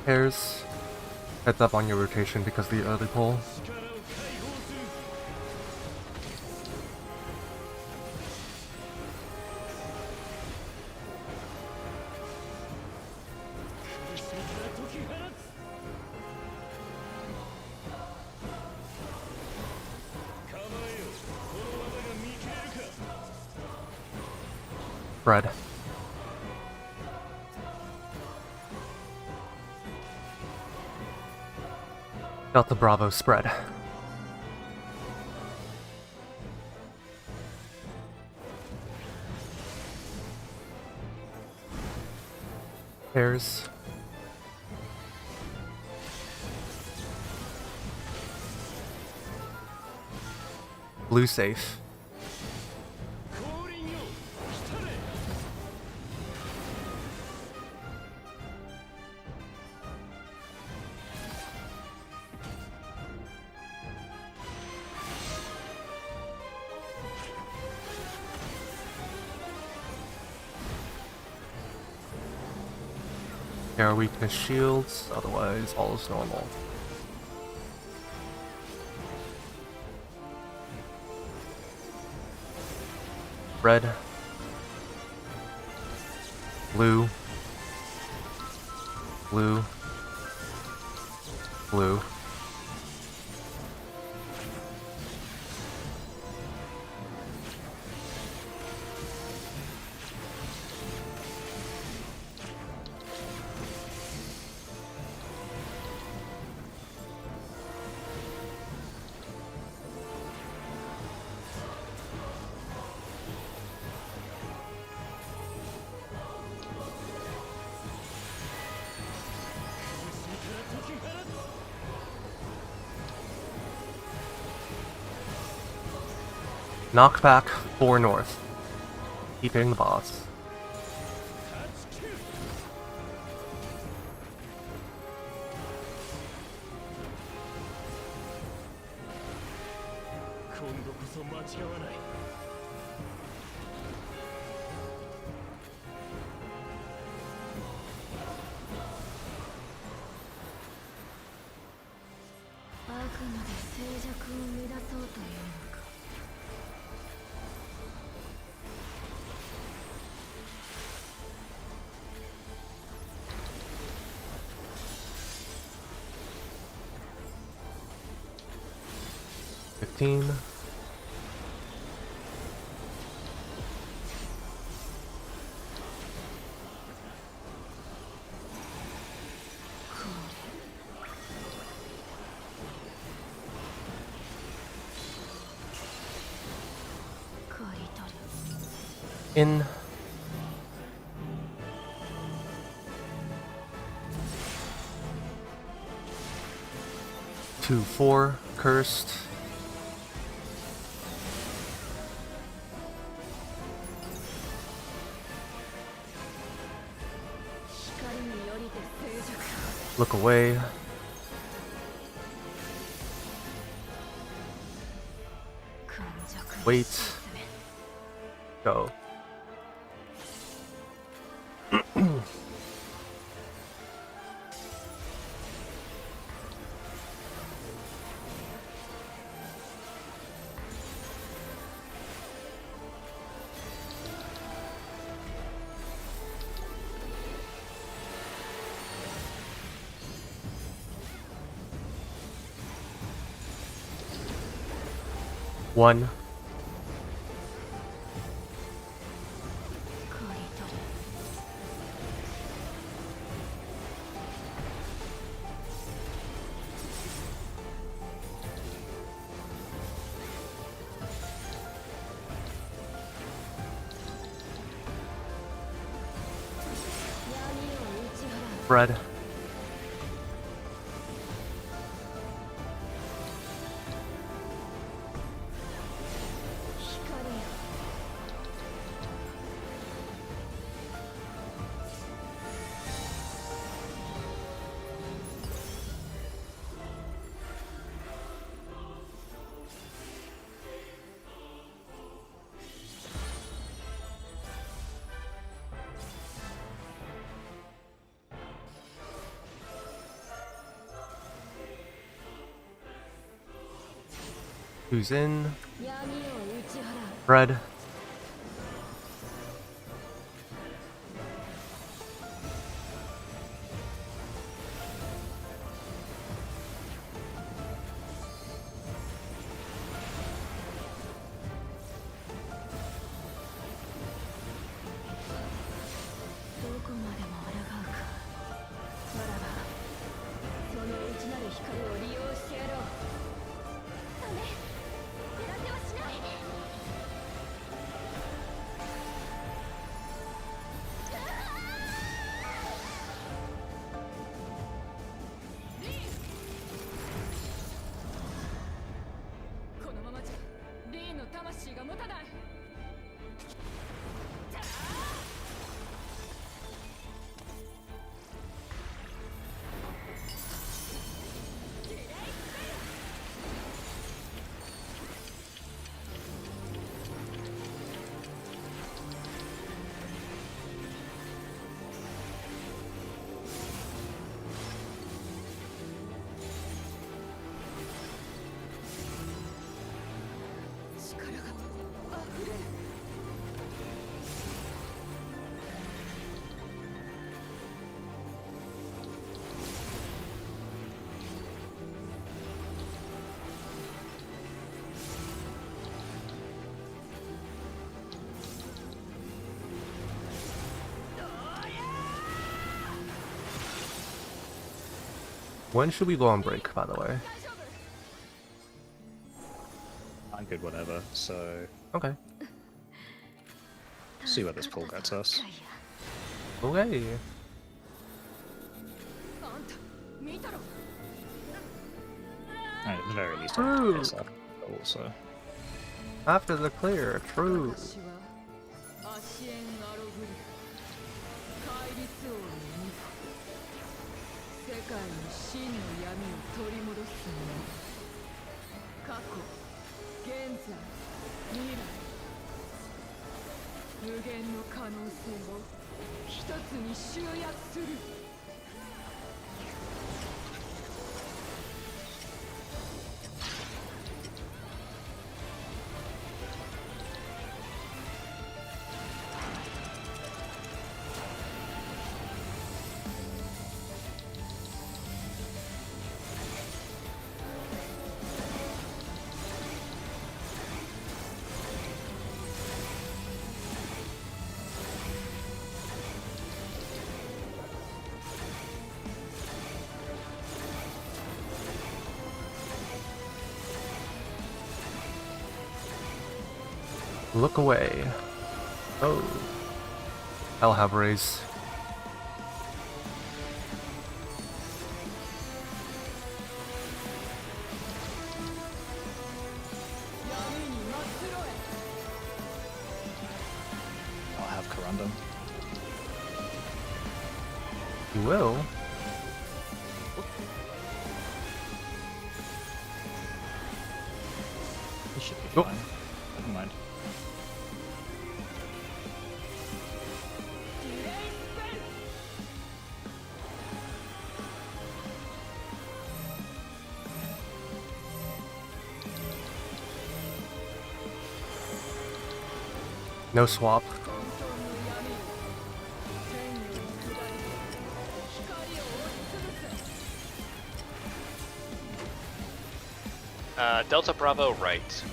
Pairs, heads up on your rotation because of the early pull. Spread. Delta Bravo spread. Pairs. Blue safe. Air weakness shields, otherwise all is normal. Red. Blue. Blue. Blue. Knockback 4 north. Keep hitting the boss. In. Two, 4, cursed. Look away. Wait. Go. One. Red. Who's in? 闇を打ち払う Red. When should we go on break, by the way? I'm good, whatever. So Okay. see where this pull gets us. Okay. And at the very least, True. I guess also. After the clear, true. 私はアシエン・アログリ戒律王の巫女世界に真の闇を取り戻す者過去現在未来無限の可能性を一つに集約する Look away. Oh. I'll have raise. I'll have Corundum. You will. This should be Oh. fine. Never mind. No swap. 混沌の闇よ天に下り光を押しつぶせ Delta Bravo right.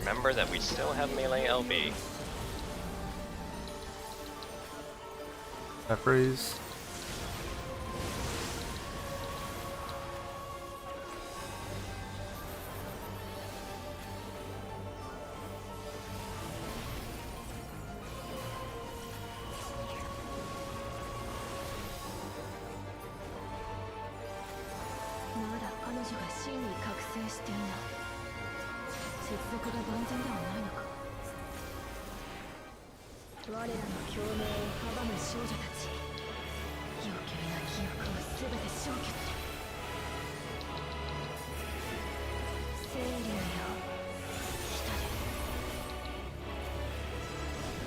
remember that we still have melee LB. That freeze.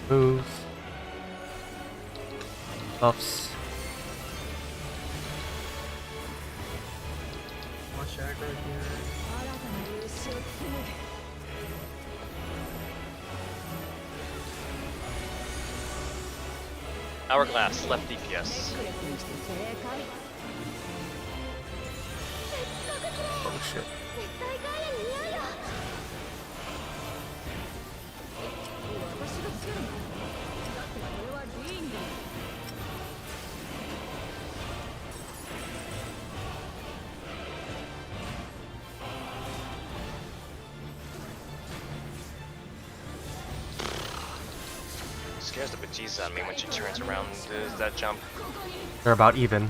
Moves. Buffs. Watch aggro here. Hourglass, left DPS. Oh shit. Scares the bejesus out of me when she turns around and does that jump. They're about even.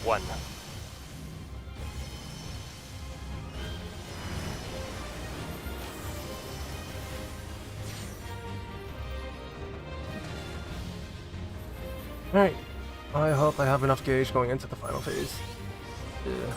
One. Alright. I hope I have enough gauge going into the final phase. Yeah.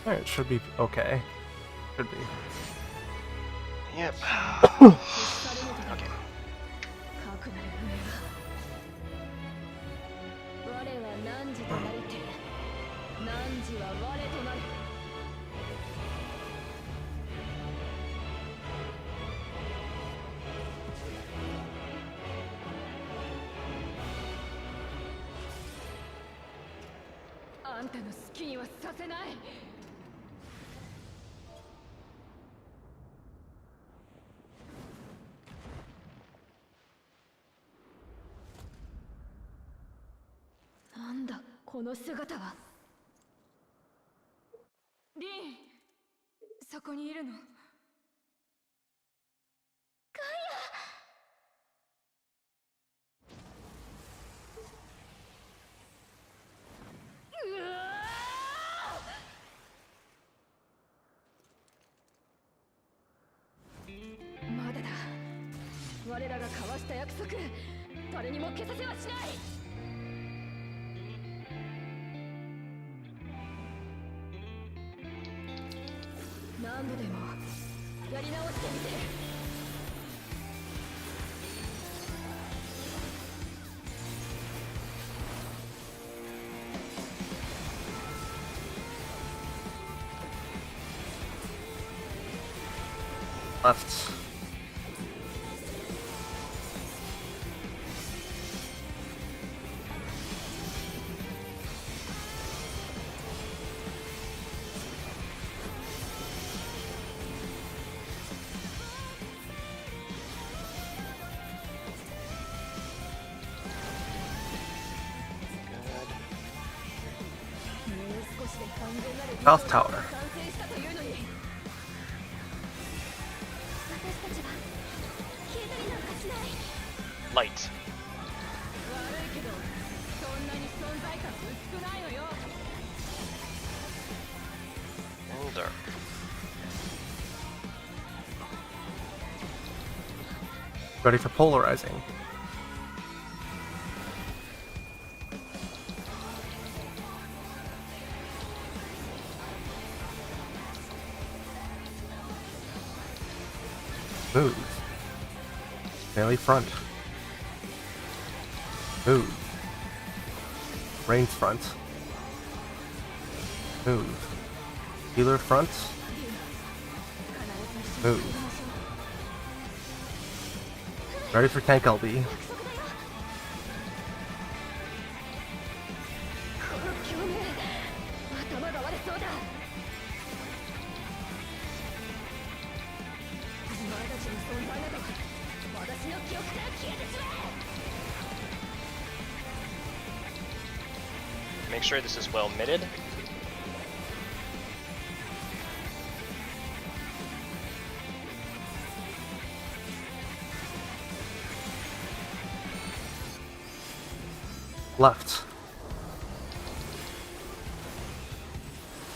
Alright, it should be okay. Should be. Yep. Okay. あんたの好きにはさせない。なんだこの姿は。リン、そこにいるの。まだだ。我らが交わした約束、誰にも消させはしない。何度でもやり直してみて。Left. South Tower. 完成したというのに私たちは消えたりなんかしない Light. 悪いけどそんなに存在感薄くないのよ And dark. Ready for polarizing. Move. Melee front. Move. Range front. Move. Healer front. Move. Ready for tank LB. この共鳴頭が割れそうだお前たちの存在など私の記憶から消えてしまえ Make sure this is well mitted. Left.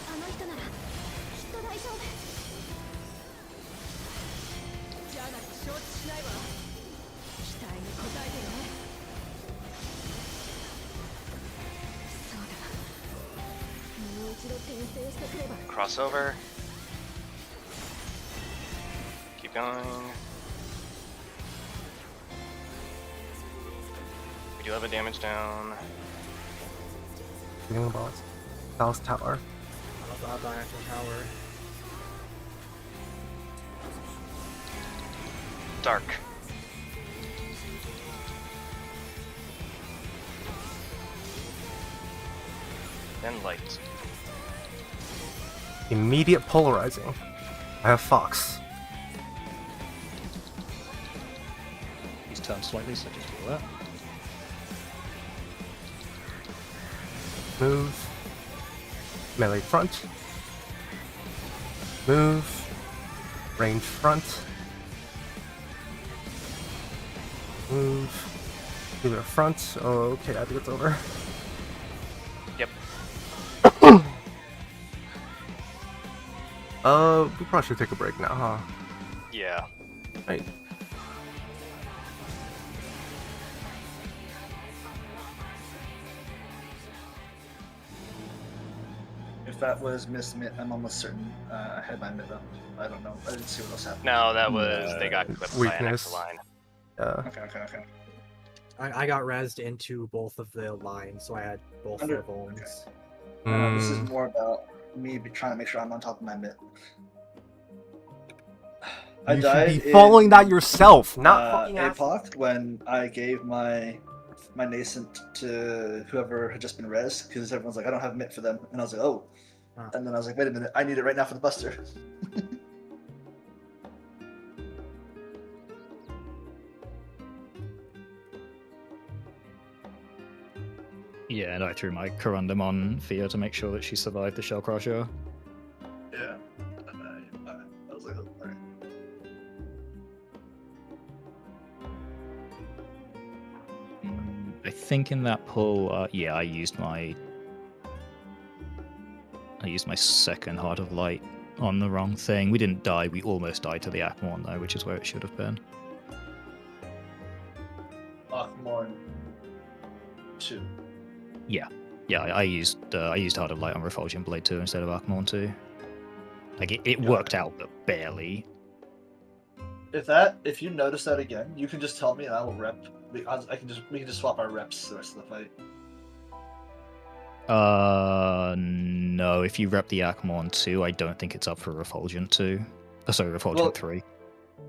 あの人ならきっと大丈夫じゃなく承知しないわ期待に応えてねそうだもう一度転生してくれば Crossover. Keep going. We do have a damage down. Getting the boss. South Tower. I'll die after tower. Dark. Then light. Immediate polarizing. I have Fox. He's turned slightly, so just do that. Move. Melee front. Move. Range front. Move. Healer front. Oh, okay, I think it's over. Yep. We probably should take a break now, huh? Yeah. Right. If that was miss mid, I'm almost certain I had my mid up. I don't know. I didn't see what else happened. No, that was they got clipped by an Weakness. extra line. Okay. I got rezzed into both of the lines, so I had both Under- their bones. This is Mm, more about me trying to make sure I'm on top of my mid. I you died should be following in, that yourself, not fucking APOC when I gave my nascent to whoever had just been res because everyone's like, I don't have mitt for them, and I was like, oh, and then I was like, wait a minute, I need it right now for the buster. Yeah, and I threw my corundum on Thea to make sure that she survived the shell crusher. Yeah. And I was like, oh, alright. I think in that pull, yeah, I used my second Heart of Light on the wrong thing. We didn't die. We almost died to the Akmorn though, which is where it should have been. Akmorn 2. Yeah, I used Heart of Light on Refulgent Blade 2 instead of Akmorn 2. Like it worked out, but barely. If you notice that again, you can just tell me and I will rep. We can just swap our reps the rest of the fight. No. If you rep the Akmorn 2, I don't think it's up for Refulgent 2. Sorry, Refulgent Well, 3.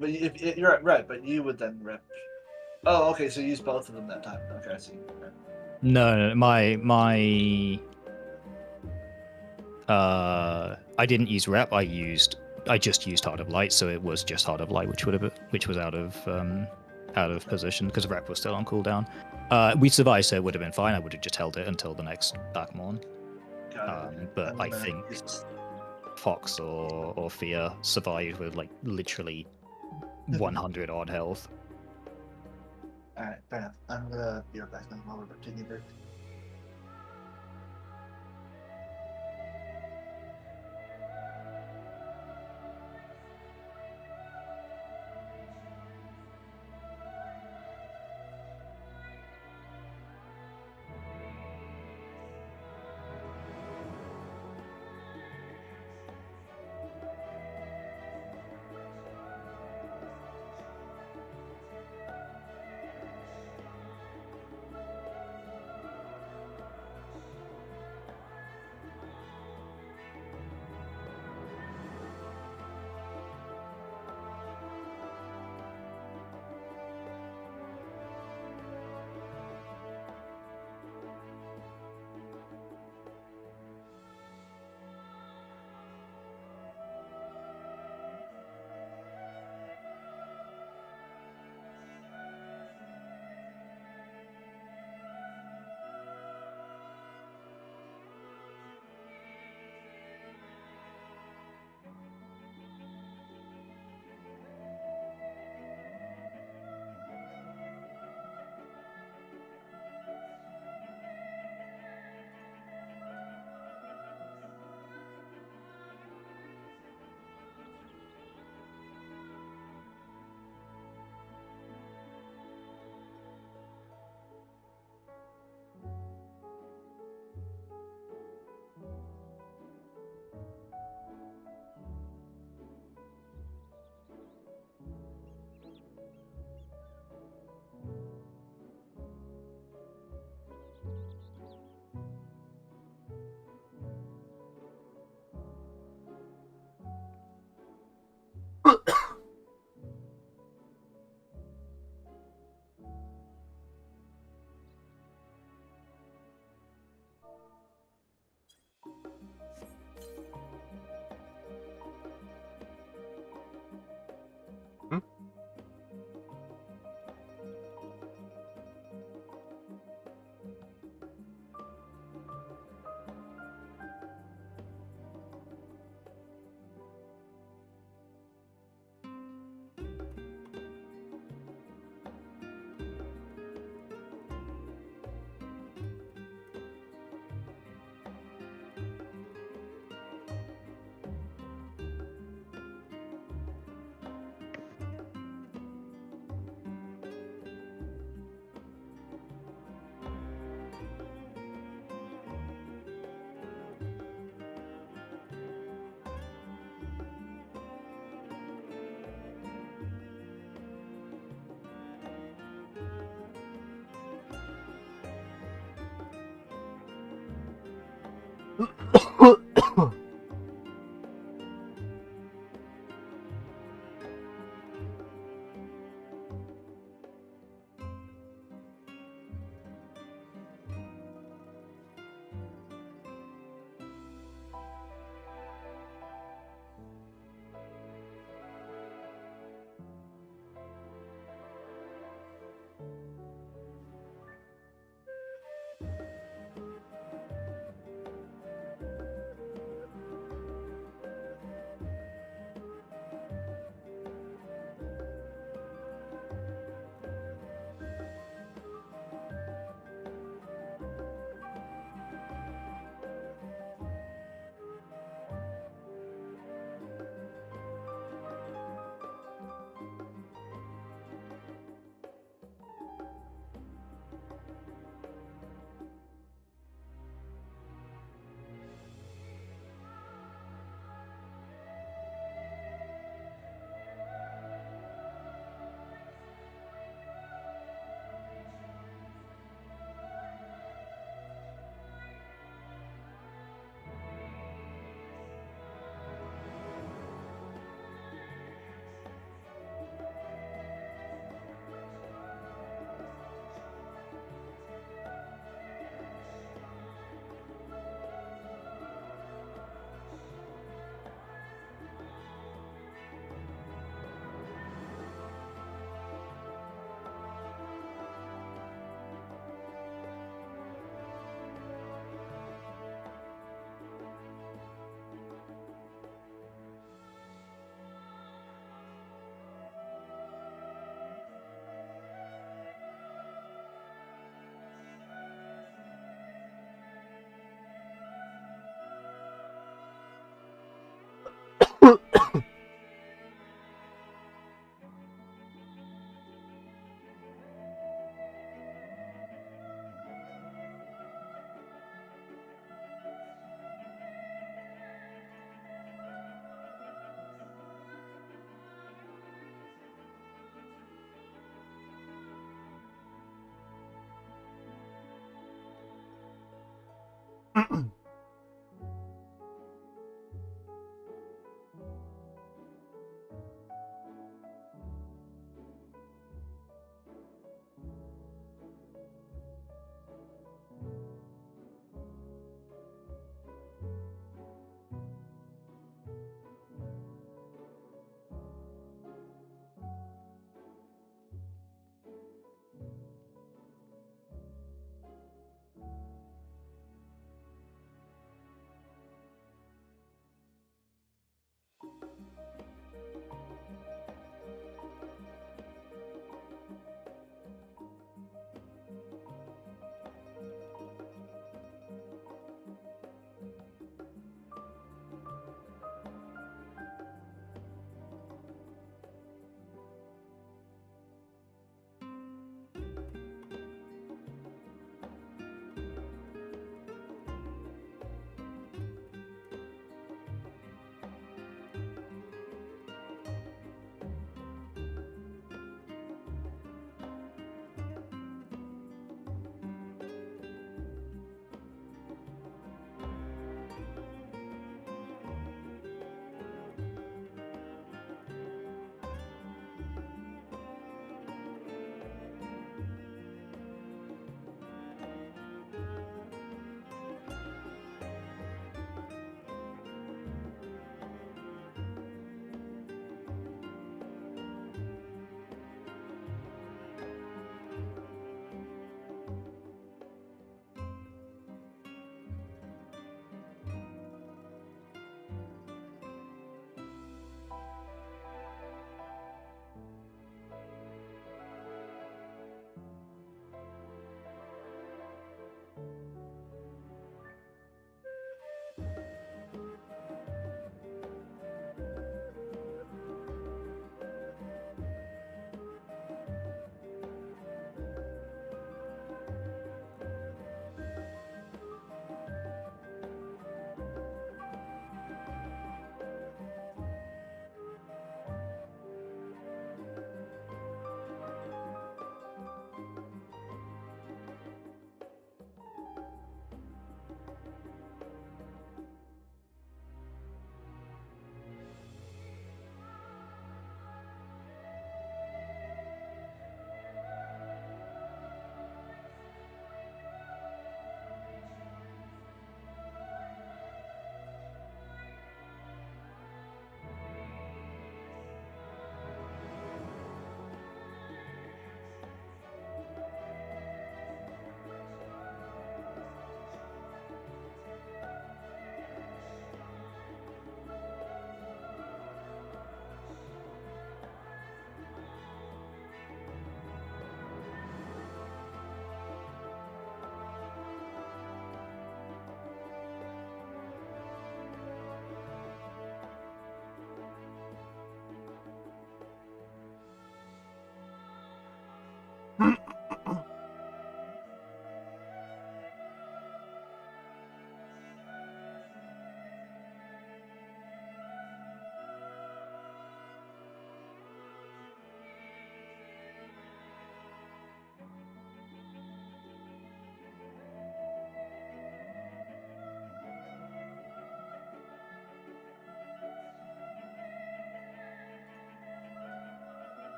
But if you're right, but you would then rep. Oh, okay. So you use both of them that time. Okay, I see. Okay. No, I didn't use rep. I just used Heart of Light, so it was just Heart of Light, which was out of position because rep was still on cooldown. We survived, so it would have been fine. I would have just held it until the next Akmorn. But I I'm gonna think use- Fox or Fear survived with like literally 100 odd health. Alright, fair enough. I'm gonna be right back then while we're taking a break.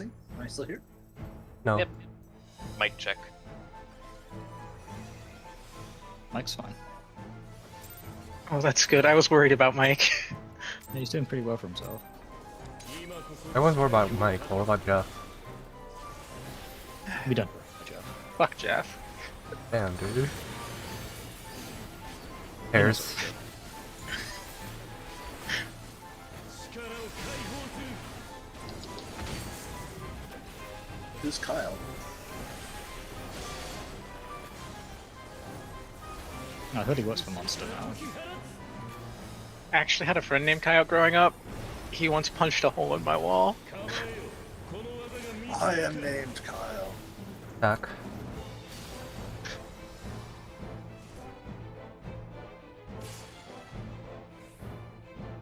Am I still here? No. Yep. Mic check. Mike's fine. Oh, that's good. I was worried about Mike. Yeah, he's doing pretty well for himself. Everyone's worried about Mike. What about Jeff? We don't worry about Jeff. Fuck Jeff. Damn, dude. Harris. Who's Kyle? I heard he works for Monster now. I actually had a friend named Kyle growing up. He once punched a hole in my wall. I am named Kyle. Stack.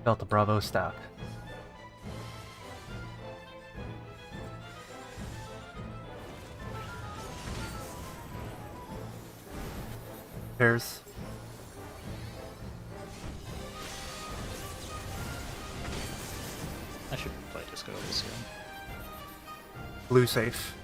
Delta Bravo stack. Pairs. I should play Disco this year. Blue safe.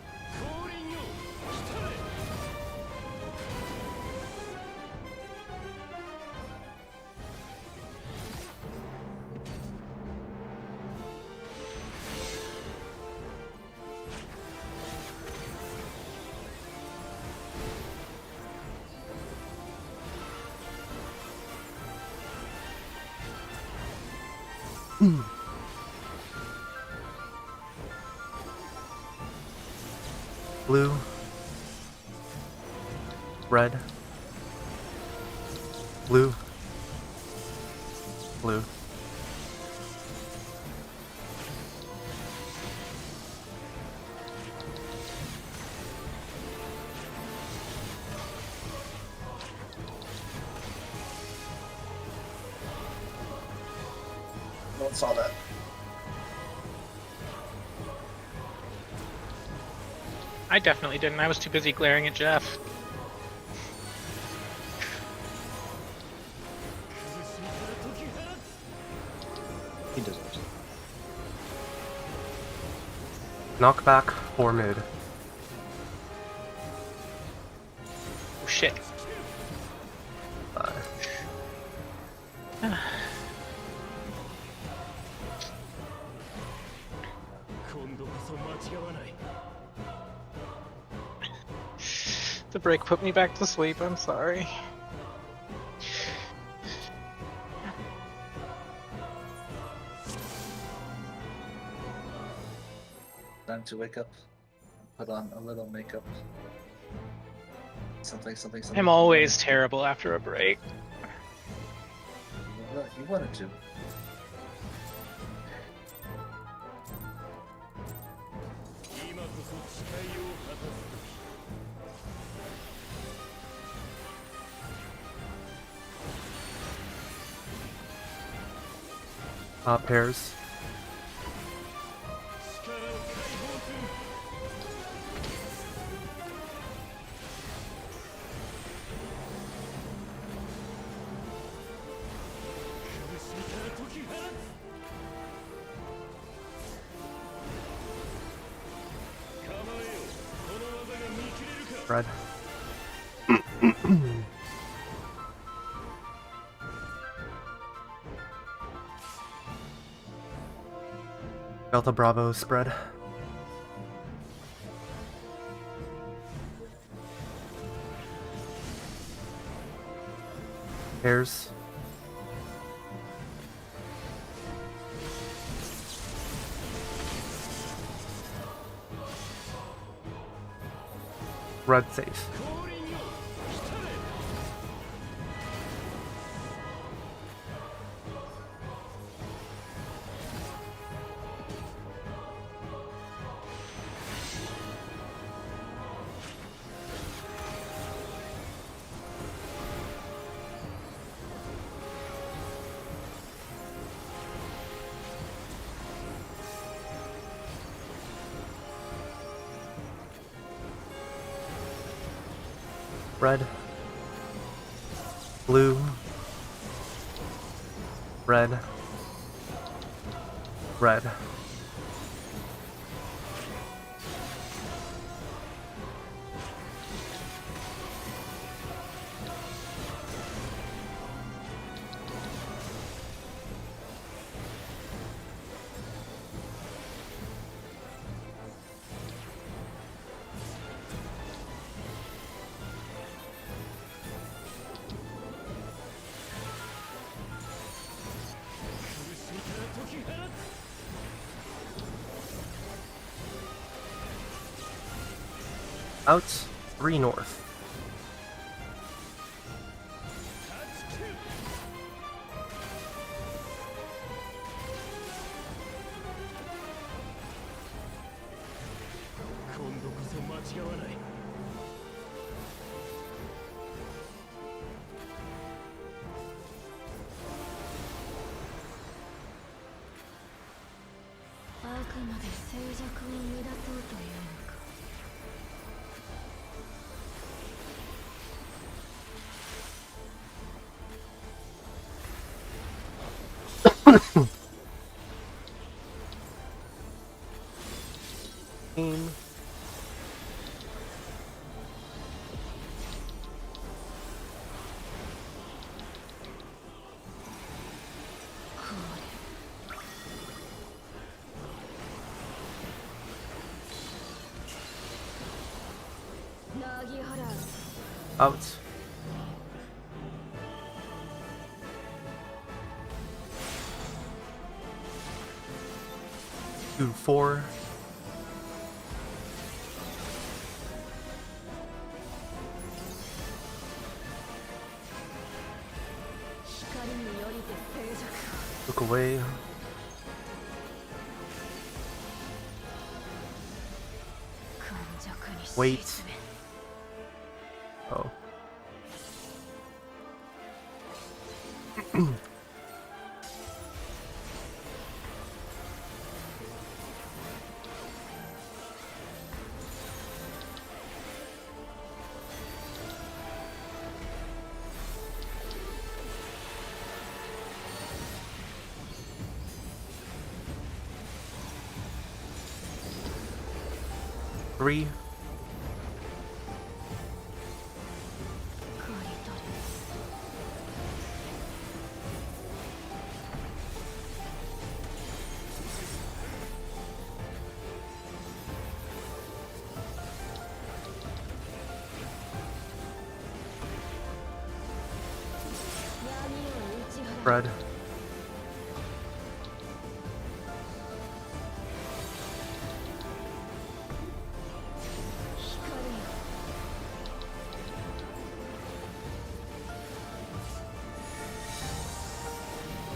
Blue. Red. Blue. Blue. No one saw that. I definitely didn't. I was too busy glaring at Jeff. He deserves it. Knockback for mid. Oh shit. The break put me back to sleep. I'm sorry. Time to wake up. Put on a little makeup. Something. I'm always terrible after a break. You wanted to. Pairs. Red. Delta Bravo spread. Pairs. Red safe. Red. Blue. Red. Red. Out 3 north. Team. Out. Two, 4. Look away. Wait. Oh. Three. Fred.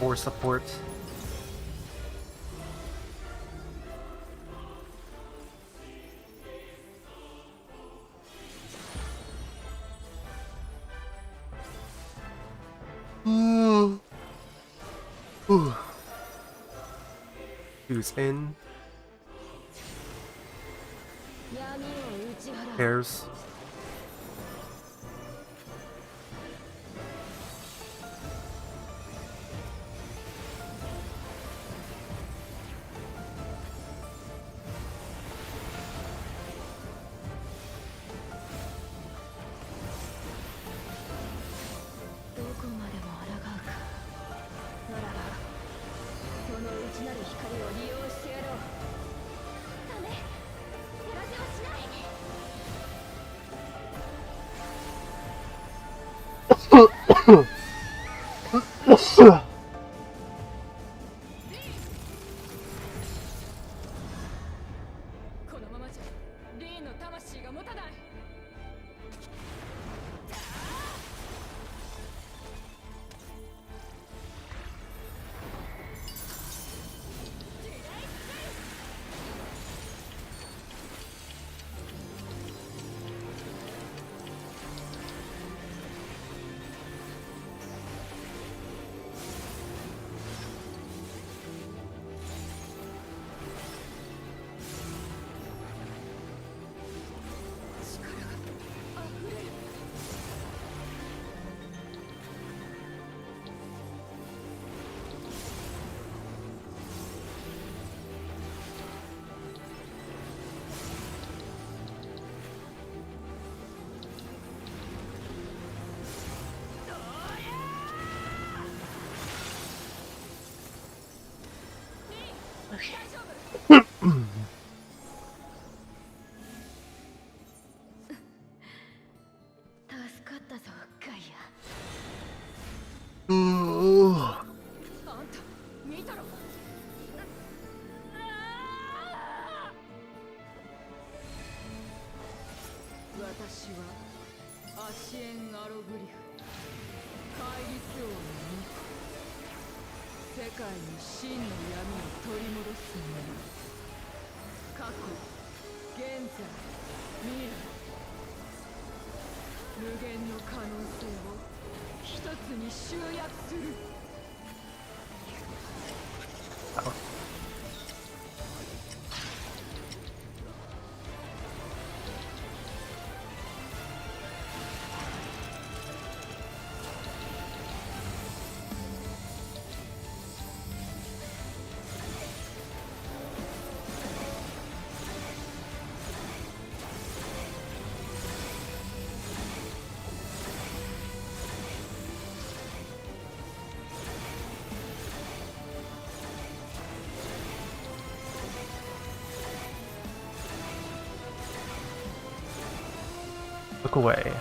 For support. Who's in? 闇を打ち払う Pairs. Huh. このままじゃリーンの魂が持たない 助かったぞガイアあんた見たろ私はアシエン・アログリフ戒律王の巫女世界に真の闇を取り戻す者過去現在未来無限の可能性を一つに集約する Look away.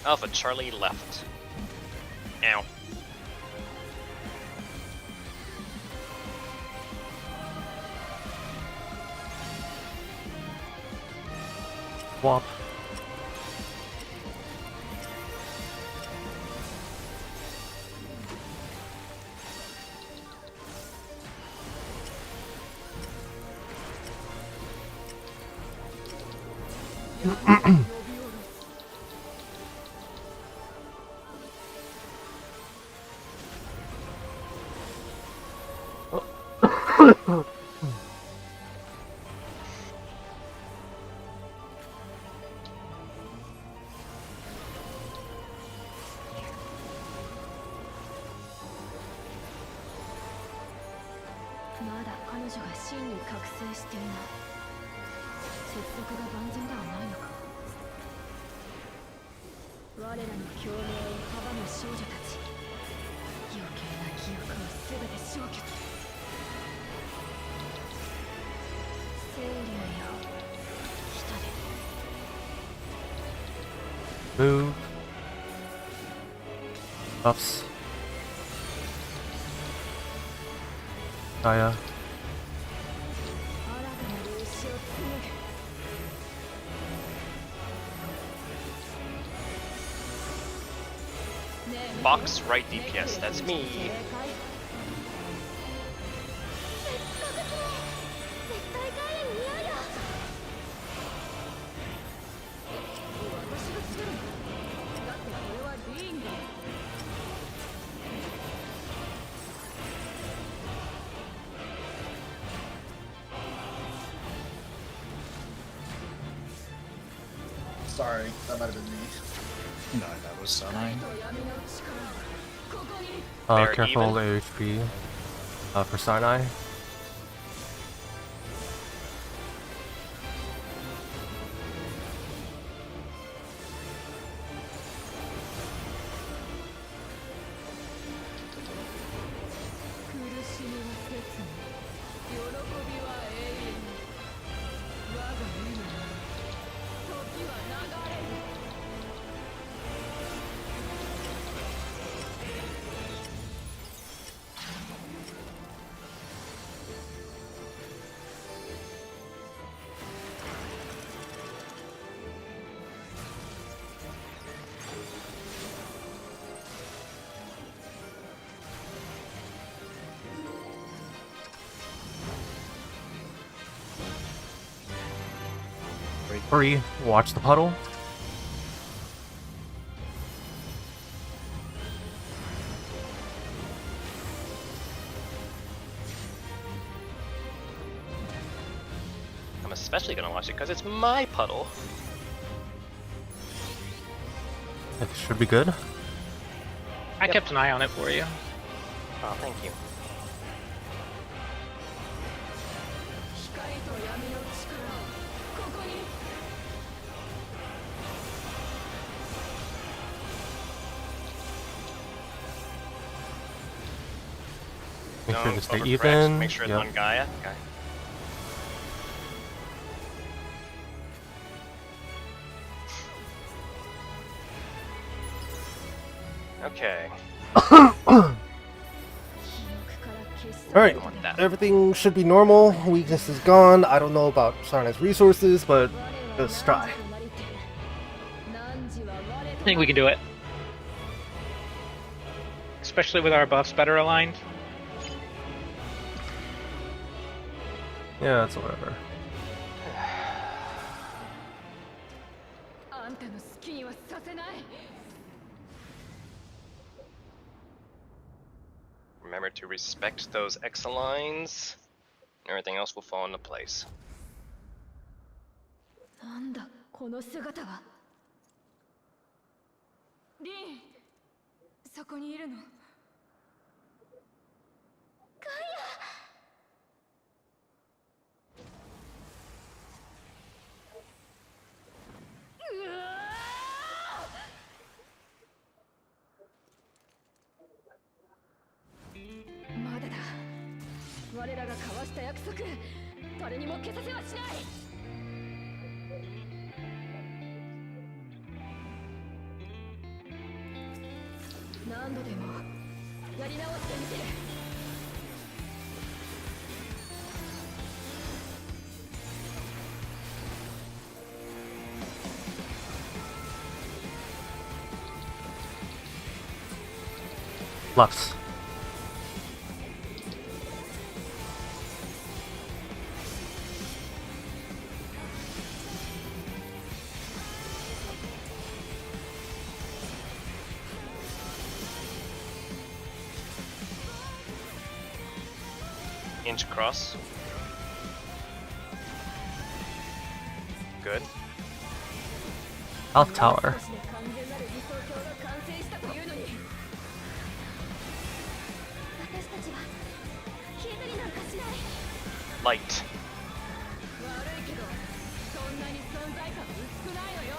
Alpha Charlie left. Ow. Swap. まだ彼女が真に覚醒していない。接続が万全ではないのか。我らの共鳴を阻む少女たち、余計な記憶を全て消去。清流よ、来たで。 Move. Ups. Gaia. 新たな歴史を紡ぐ。ねえ Box right DPS. That's me. 正解。絶対帰れに似合うよ。私が作るの。だってこれはリング。Sorry, that might have been me. No, that was Sunai. 闇の力ここに。 They're Careful even. AHP. For Sinai. 苦しみは切に、喜びは永遠に。我が意のまま、時は流れる。 Hurry, watch the puddle. I'm especially gonna watch it because it's my puddle. It should be good. I kept an eye on it for you. Oh, thank you. 光と闇の力をここに。 Make sure to stay overcorrect. even. Make sure it's Yep. on Gaia. Okay. Alright, I want that. everything should be normal. Weakness is gone. I don't know about Sarna's resources, but let's try. I think we can do it. Especially with our buffs better aligned. Yeah, it's whatever. あんたの好きにはさせない。 Remember to respect those X lines. Everything else will fall into place. なんだこの姿は。リン、そこにいるの。ガイア。うわー。まだだ。我らが交わした約束、誰にも消させはしない。 何度でもやり直してみせる。 Lux. range across. Good. South tower. 少しで完全なる理想郷が完成したというのに私たちは消えたりなんかしない。 Light. 悪いけどそんなに存在感薄くないのよ。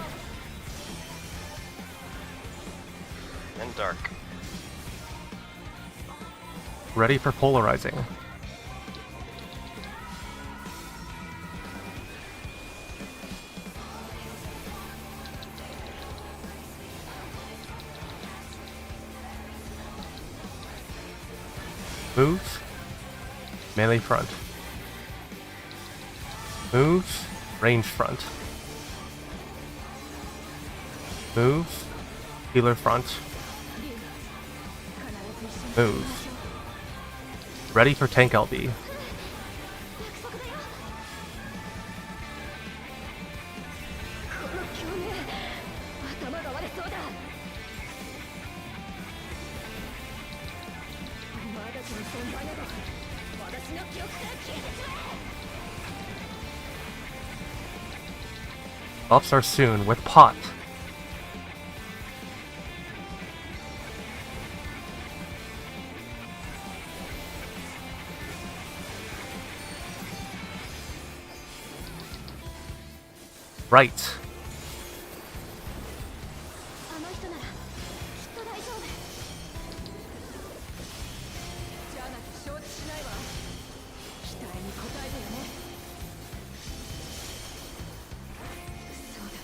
And dark. Ready for polarizing. Moves. Melee front. Moves. Range front. Moves. Healer front. Moves. Ready for tank LB. 約束だよ。この共鳴頭が割れそうだ。お前たちの存在など私の記憶から消えてしまえ。 Buffs are soon with pot. Right. あの人ならきっと大丈夫。じゃなき承知しないわ。期待に応えてよね。そうだ。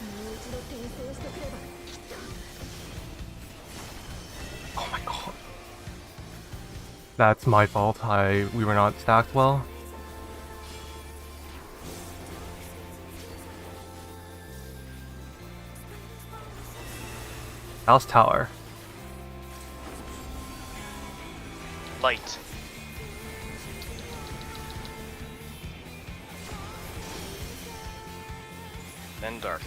もう一度転生してくればきっと。 Oh my god. That's my fault. We were not stacked well. House tower. Light. Then dark.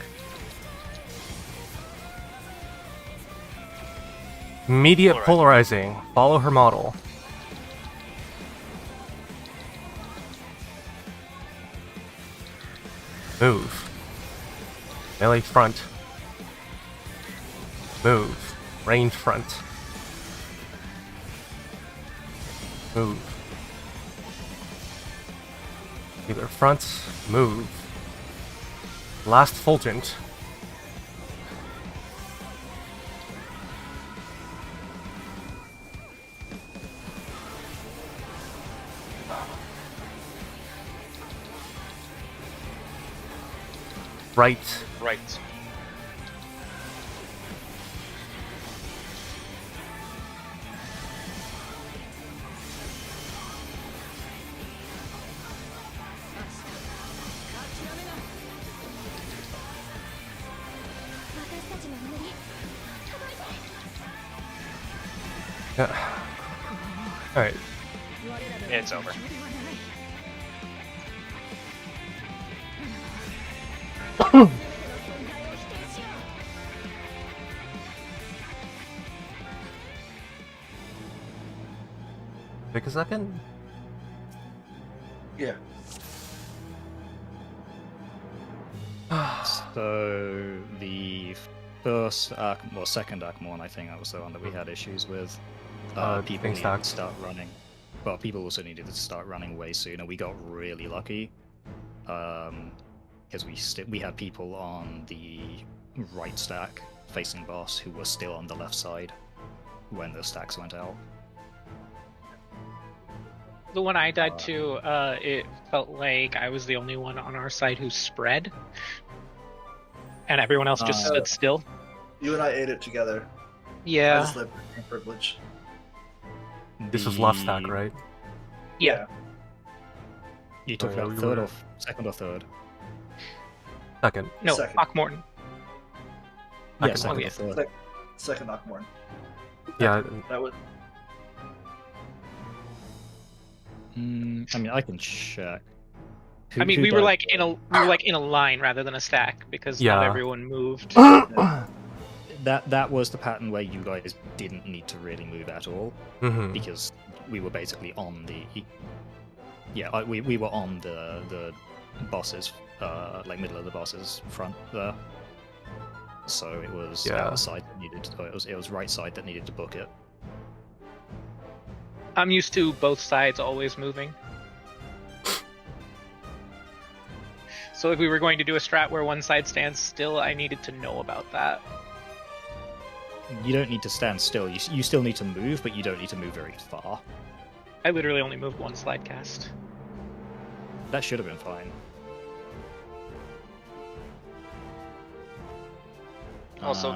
Immediate polarizing. Follow her model. Move. Melee front. Move. Range front. Move. Either front. Move. Last Fulgent. Right. Right. Alright. It's over. Take a second. Yeah. So the first second Akmorn, I think that was the one that we had issues with. People things needed stacked. to start running, but people also needed to start running way sooner. We got really lucky because we had people on the right stack facing boss who were still on the left side when the stacks went out. The one I died to, it felt like I was the only one on our side who spread, and everyone else just stood still. You and I ate it together. I Yeah, just lived in privilege. This was left stack, right? yeah. You took Oh, yeah, that we third were- or second or third? Second. No, Second. Akmorton. Yeah, Second. second Oh, yeah. or third. Sec- Second Knockmorn. Yeah. That was I mean, I can check. I mean, we were like in a line rather than a stack because not Yeah. everyone moved. that was the pattern where you guys didn't need to really move at all Mm-hmm. because we were basically on the. Yeah, we were on the boss's like middle of the boss's front there. So it was Yeah. out side that needed. It was right side that needed to book it. I'm used to both sides always moving. So if we were going to do a strat where one side stands still, I needed to know about that. You don't need to stand still. You still need to move, but you don't need to move very far. I literally only moved one slide cast. That should have been fine. Also,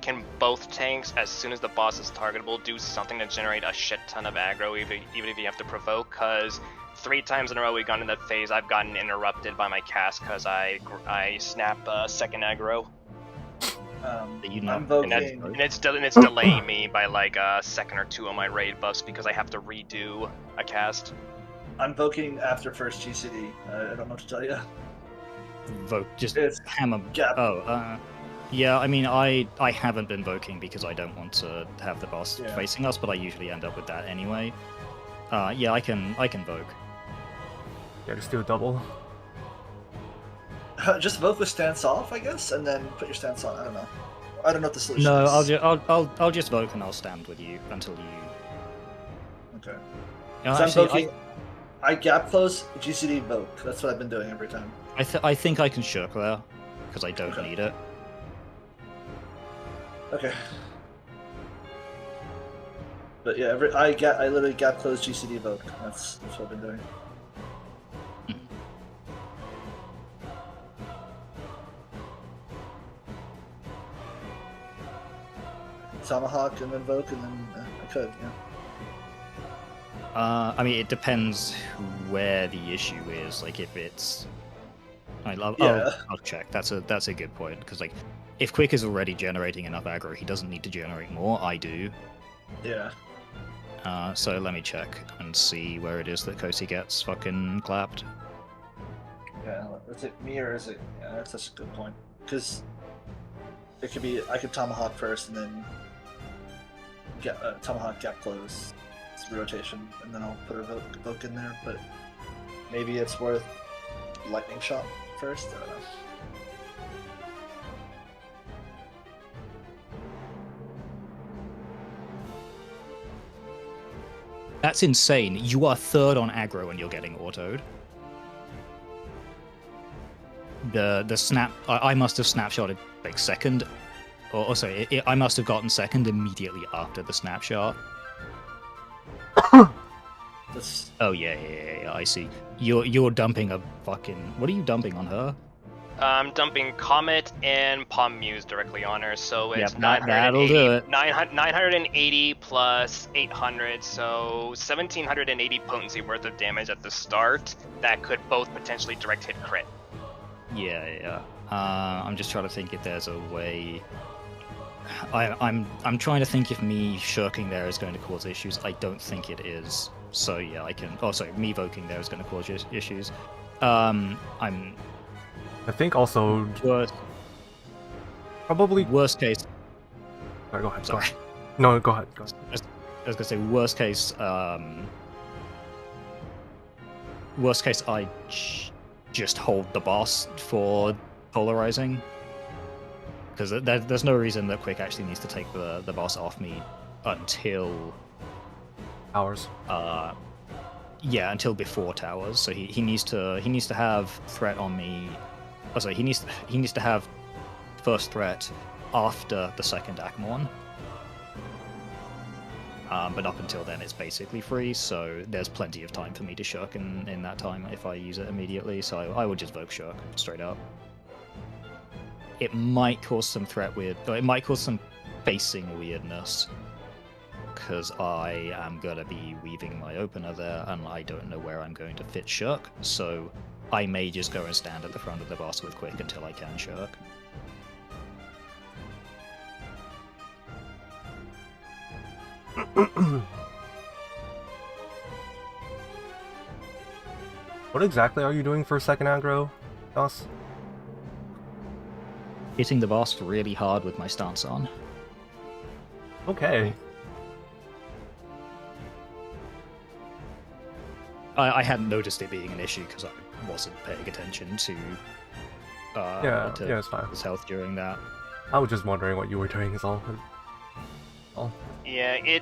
can both tanks, as soon as the boss is targetable, do something to generate a shit ton of aggro, even if you have to provoke? Because 3 times in a row we've gotten in that phase, I've gotten interrupted by my cast because I snap second aggro. You know, I'm And, voting. it's delaying me by like a second or 2 on my raid buffs because I have to redo a cast. I'm voting after first GCD. I don't know what to tell you. Vote just It's hammer. Gap. Yeah. I mean, I haven't been voking because I don't want to have the boss Yeah. facing us, but I usually end up with that anyway. Yeah, I can voke. Yeah, just do a double. Just vote with stance off, I guess, and then put your stance on. I don't know. I don't know what the solution No, is. I'll just voke and I'll stand with you until you. Okay. No, So actually, I'm voting. I gap close, GCD vote. That's what I've been doing every time. I think I can shirk there because I don't Okay. need it. Okay. But yeah, I literally gap close GCD vote. That's what I've been doing. Tomahawk and then Voke and then I could, yeah. I mean, it depends where the issue is. Like, if it's, I'll check. That's a good point because like, if Quick is already generating enough aggro, he doesn't need to generate more. I do. Yeah. So let me check and see where it is that Kosi gets fucking clapped. Yeah. Is it me or is it? Yeah, that's such a good point. Because it could be I could Tomahawk first and then get Tomahawk gap close. It's rotation, and then I'll put a Voke in there. But maybe it's worth lightning shot first. I don't know. That's insane. You are third on aggro and you're getting autoed. The snap. I must have snapshotted like second, or sorry, I must have gotten second immediately after the snapshot. That's Oh yeah, I see. You're dumping a fucking. What are you dumping on her? I'm dumping Comet and Palm Muse directly on her, so it's Yep, that'll do it. 980 plus 800, so 1780 potency worth of damage at the start that could both potentially direct hit crit. Yeah. I'm just trying to think if there's a way. I'm trying to think if me shirking there is going to cause issues. I don't think it is. So yeah, I can. Oh, sorry, me voking there is going to cause issues. I'm I think also worst probably. worst case. Sorry, go ahead. Sorry, No, go ahead. Go ahead. I was gonna say worst case. Worst case, I just hold the boss for polarizing. Because there's no reason that Quick actually needs to take the boss off me until Hours. until before towers. So he needs to have threat on me. Oh, sorry, he needs to have first threat after the second Akmon. But up until then, it's basically free. So there's plenty of time for me to shirk in that time if I use it immediately. So I would just Vogue shirk straight up. It might cause some it might cause some facing weirdness, because I am gonna be weaving my opener there, and I don't know where I'm going to fit shirk, so I may just go and stand at the front of the boss with Quick until I can shirk. What exactly are you doing for second aggro, Dos? Hitting the boss really hard with my stance on. Okay. I hadn't noticed it being an issue because I wasn't paying attention to Yeah, it's fine. his health during that. I was just wondering what you were doing is all. Yeah,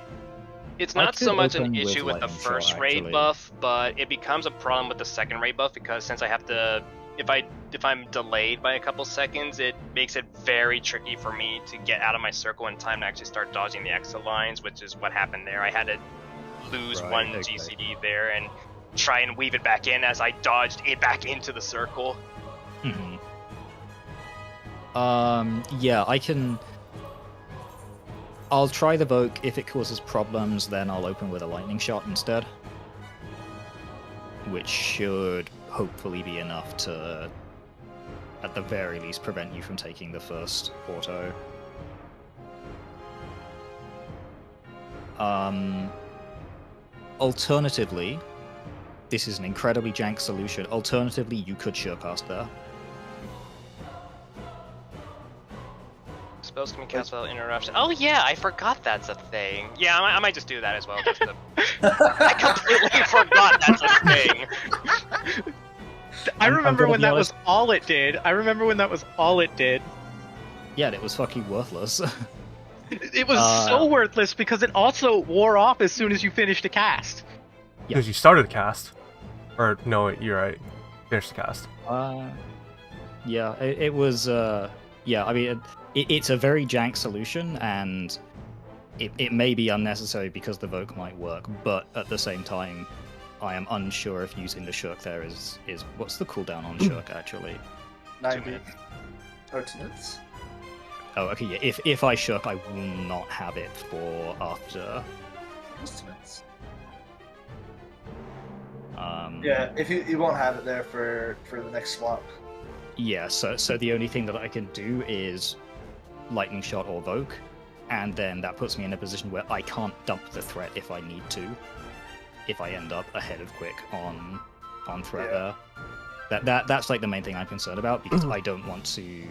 it's I not so could much an open with issue with the Lightning Shot, first raid actually. buff, but it becomes a problem with the second raid buff because since I have to, if I'm delayed by a couple seconds, it makes it very tricky for me to get out of my circle in time to actually start dodging the exit lines, which is what happened there. I had to lose Right, one okay. GCD there and try and weave it back in as I dodged it back into the circle. Mhm. Yeah, I can. I'll try the Voke. If it causes problems, then I'll open with a Lightning Shot instead. Which should hopefully be enough to, at the very least, prevent you from taking the first auto. Alternatively, this is an incredibly jank solution. Alternatively, you could Surecast there. Spells can be cast without interruption. Oh yeah, I forgot that's a thing. Yeah, I might just do that as well. Just to... I completely forgot that's a thing. I I'm remember gonna when be that honest- was all it did. I remember when that was all it did. Yeah, and it was fucking worthless. It was so worthless because it also wore off as soon as you finished a cast. Because you started the cast. Or, no, you're right. Finished the cast. Yeah, it was. Yeah, I mean, it's a very jank solution, and it may be unnecessary because the Voke might work, but at the same time, I am unsure if using the Shirk there is what's the cooldown on Shirk actually? 90 minutes. or 2 minutes. Oh, okay, yeah. If I Shirk, I will not have it for after. It's 2 minutes. Yeah. Yeah, if you won't have it there for the next swap. Yeah. So the only thing that I can do is Lightning Shot or Voke, and then that puts me in a position where I can't dump the threat if I need to. If I end up ahead of Quick on threat Yeah. there. That's like the main thing I'm concerned about because I don't want to.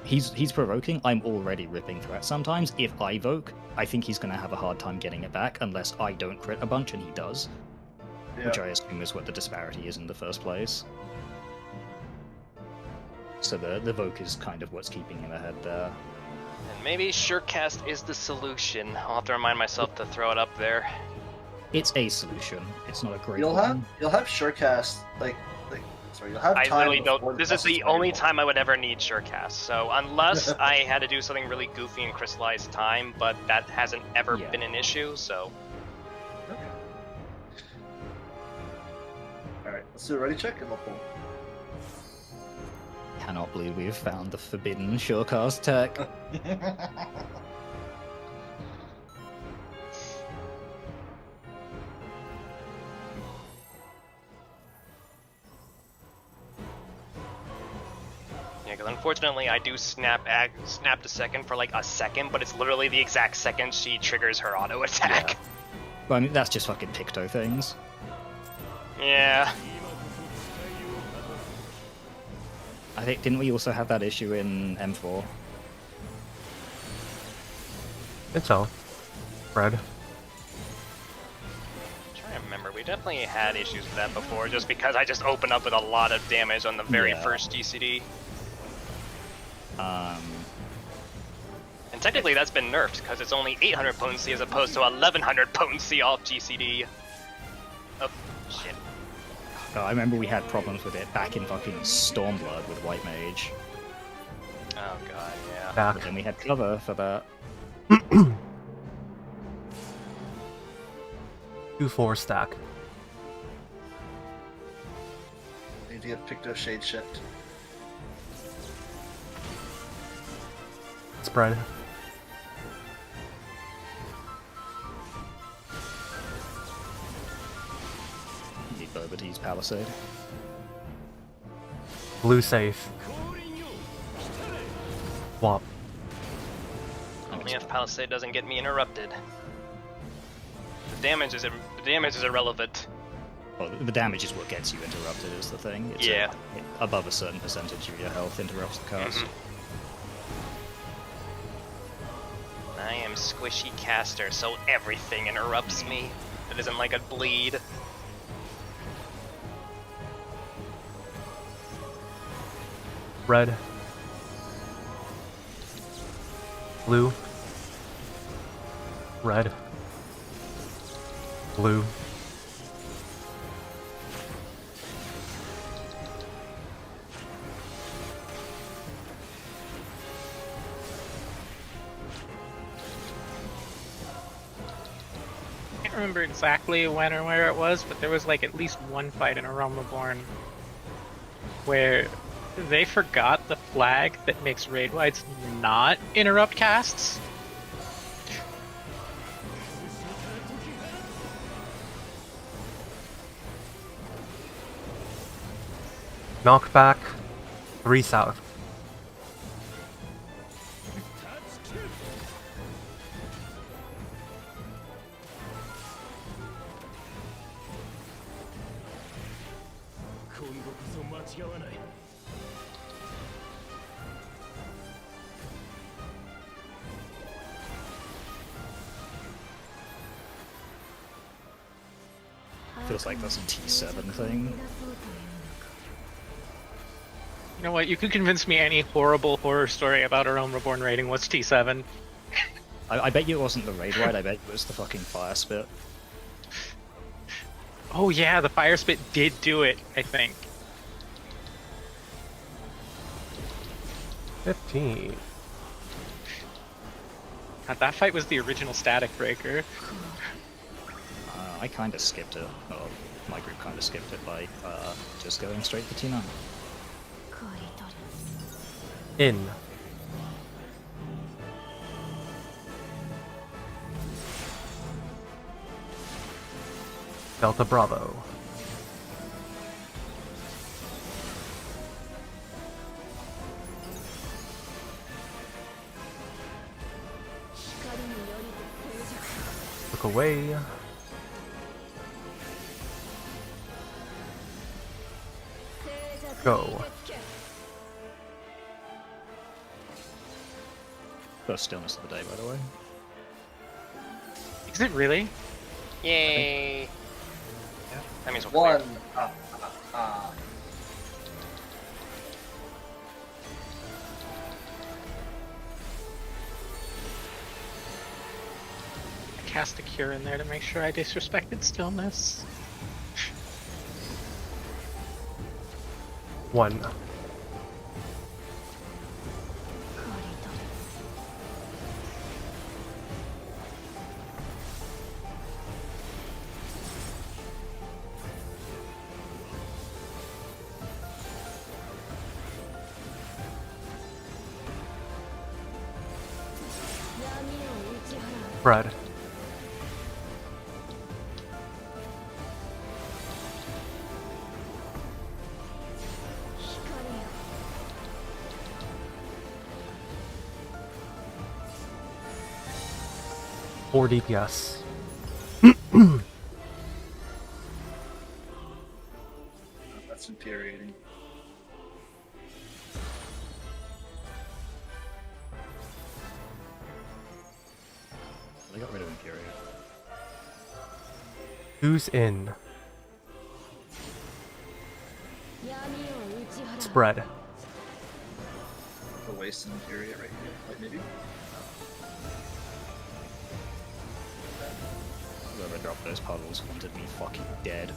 He's provoking. I'm already ripping threat sometimes. If I Voke, I think he's going to have a hard time getting it back unless I don't crit a bunch and he does, Yeah. which I assume is what the disparity is in the first place. So the Voke is kind of what's keeping him ahead there. And maybe Surecast is the solution. I'll have to remind myself to throw it up there. It's a solution. It's not a great You'll one. have Surecast sorry, you'll have I time literally before don't. the This is boss the ready. only time I would ever need Surecast. So unless I had to do something really goofy and crystallize time, but that hasn't ever Yeah. been an issue. So Okay. Alright, let's do a ready check and we'll pull. Cannot believe we have found the forbidden Surecast tech. yeah, because unfortunately I do snap a second for like a second, but it's literally the exact second she triggers her auto attack. But I mean, that's just fucking Picto things. Yeah. I think, didn't we also have that issue in M4? It's all. Fred. Trying to remember, we definitely had issues with that before, just because I just opened up with a lot of damage on the very Yeah. first GCD. Um, And technically that's been nerfed, because it's only 800 potency as opposed to 1100 potency off GCD. Oh, shit. I remember we had problems with it back in fucking Stormblood with White Mage, Oh god, yeah. but Back. then we had cover for that. 2-4 stack. Need to get Picto Shade Shift. Spread. Need Bobatee's Palisade. Blue safe. Swap. Only if Palisade doesn't get me interrupted. The damage is irrelevant. Well, the damage is what gets you interrupted is the thing. It's Yeah. Above a certain percentage of your health interrupts the cast. I am squishy caster, so everything interrupts me. It isn't like a bleed. Red. Blue. Red. Blue. I can't remember exactly when or where it was, but there was like at least one fight in A Realm Reborn where they forgot the flag that makes raid wides not interrupt casts. Knockback. 3 south. Feels like that's a T7 thing. You know what? You could convince me any horrible horror story about A Realm Reborn raiding was T7. I bet you it wasn't the raid ride, I bet it was the fucking fire spit. Oh yeah, the fire spit did do it, I think. 15. God, that fight was the original static breaker. I kind of skipped it. Well, my group kind of skipped it by just going straight for T9. In. Delta Bravo. Look away. Go. First stillness of the day, by the way. Is it really? Yay! That means we're One. clear. I cast a cure in there to make sure I disrespected stillness. 1. Red. Four DPS. That's infuriating. They got rid of Imperial. Who's in? Spread. The waste and infuriate right here. Like maybe. Whoever dropped those puddles wanted me fucking dead.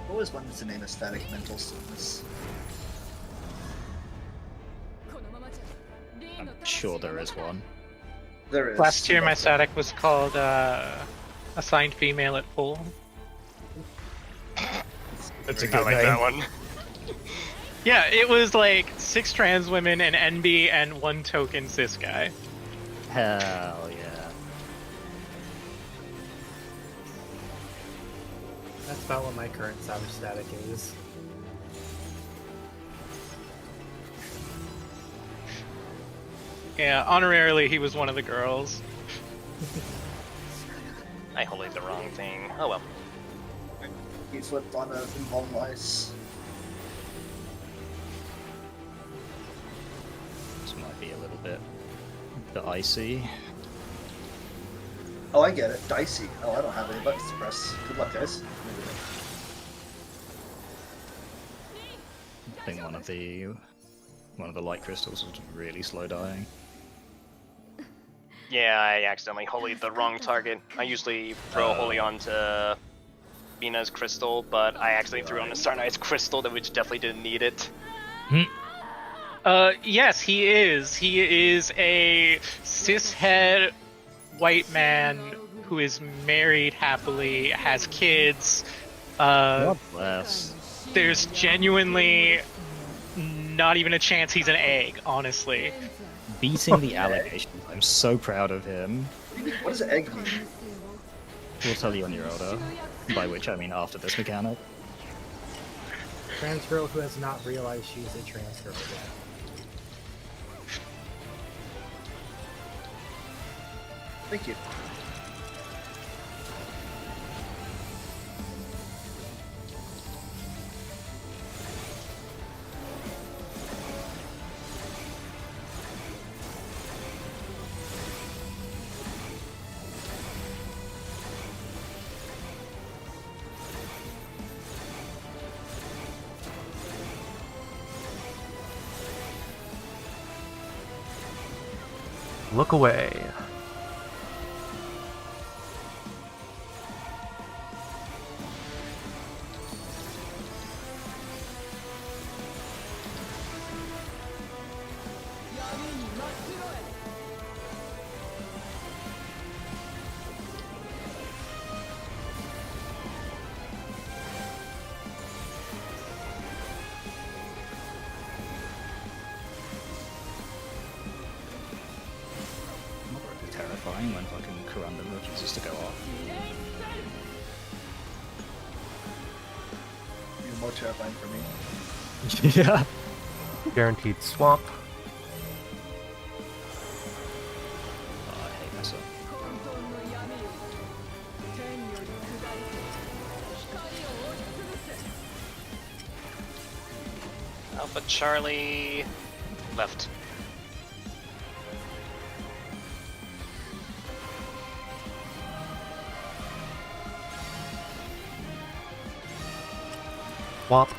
Always wanted to name a static mental stillness. I'm sure there is one. There is. Last year my static was called Assigned Female at Full. That's a I good like name. that one. Yeah, it was like 6 trans women, an NB, and 1 token cis guy. Hell yeah. That's about what my current Savage Static is. Yeah, honorarily, he was one of the girls. I holded the wrong thing. Oh well. He flipped on a Involve Ice. This might be a little bit icy. Oh, I get it. Dicey. Oh, I don't have any buttons to press. Good luck, guys. I think one of the light crystals was really slow dying. Yeah, I accidentally holy'd the wrong target. I usually throw holy onto Mina's crystal, but I accidentally threw on a Star Knight's crystal, which definitely didn't need it. Yes, he is. He is a cishet white man who is married happily, has kids. God bless. There's genuinely not even a chance he's an egg, honestly. Beating the allegations. I'm so proud of him. What does egg mean? We'll tell you when you're older. By which I mean after this mechanic. Trans girl who has not realized she's a trans girl yet. Thank you. Look away. Terrifying when fucking Corundum refuses to go off. Even more terrifying for me. Yeah. Guaranteed swap. Oh, I hate myself. 混沌の闇よ天より下りて光を押しつぶせ Alpha Charlie left. Swap.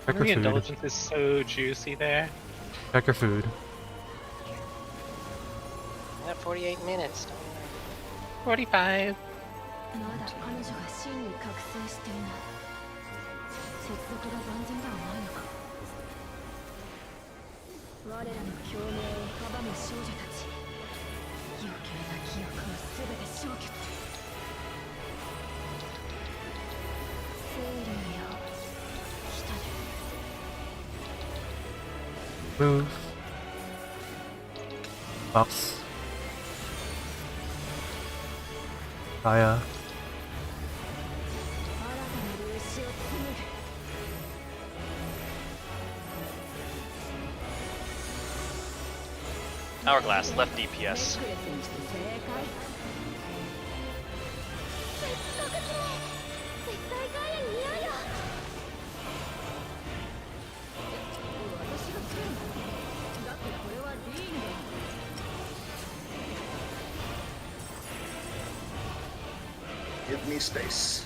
Check your The food. indulgence is so juicy there. Check your food. I have 48 minutes. 45. まだ彼女が真に覚醒していない接続が万全ではないのか我らの共鳴を阻む少女たち余計な記憶は全て消去生霊よ来たで Move. Buffs. Fire. 新たな粒子を紡ぐ Hourglass, left ネッ DPS. クレスにして正解接続機絶対彼に似合うよ私が強いのだってこれはリーンで Give me space.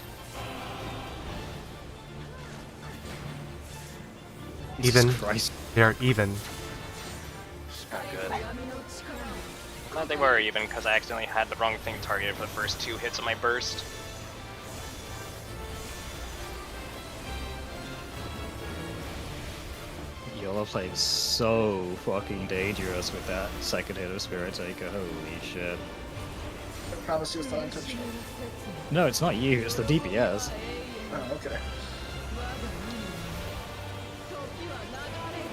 Even. Jesus Christ. They're even. Not good. 闇の力を Glad they were even, because I accidentally had the wrong thing targeted for the first 2 hits of my burst. You're playing so fucking dangerous with that second hit of Spirit Taker. Holy shit. I promise you it's not intentional. No, it's not you. It's the DPS. Oh, okay. 時は流れる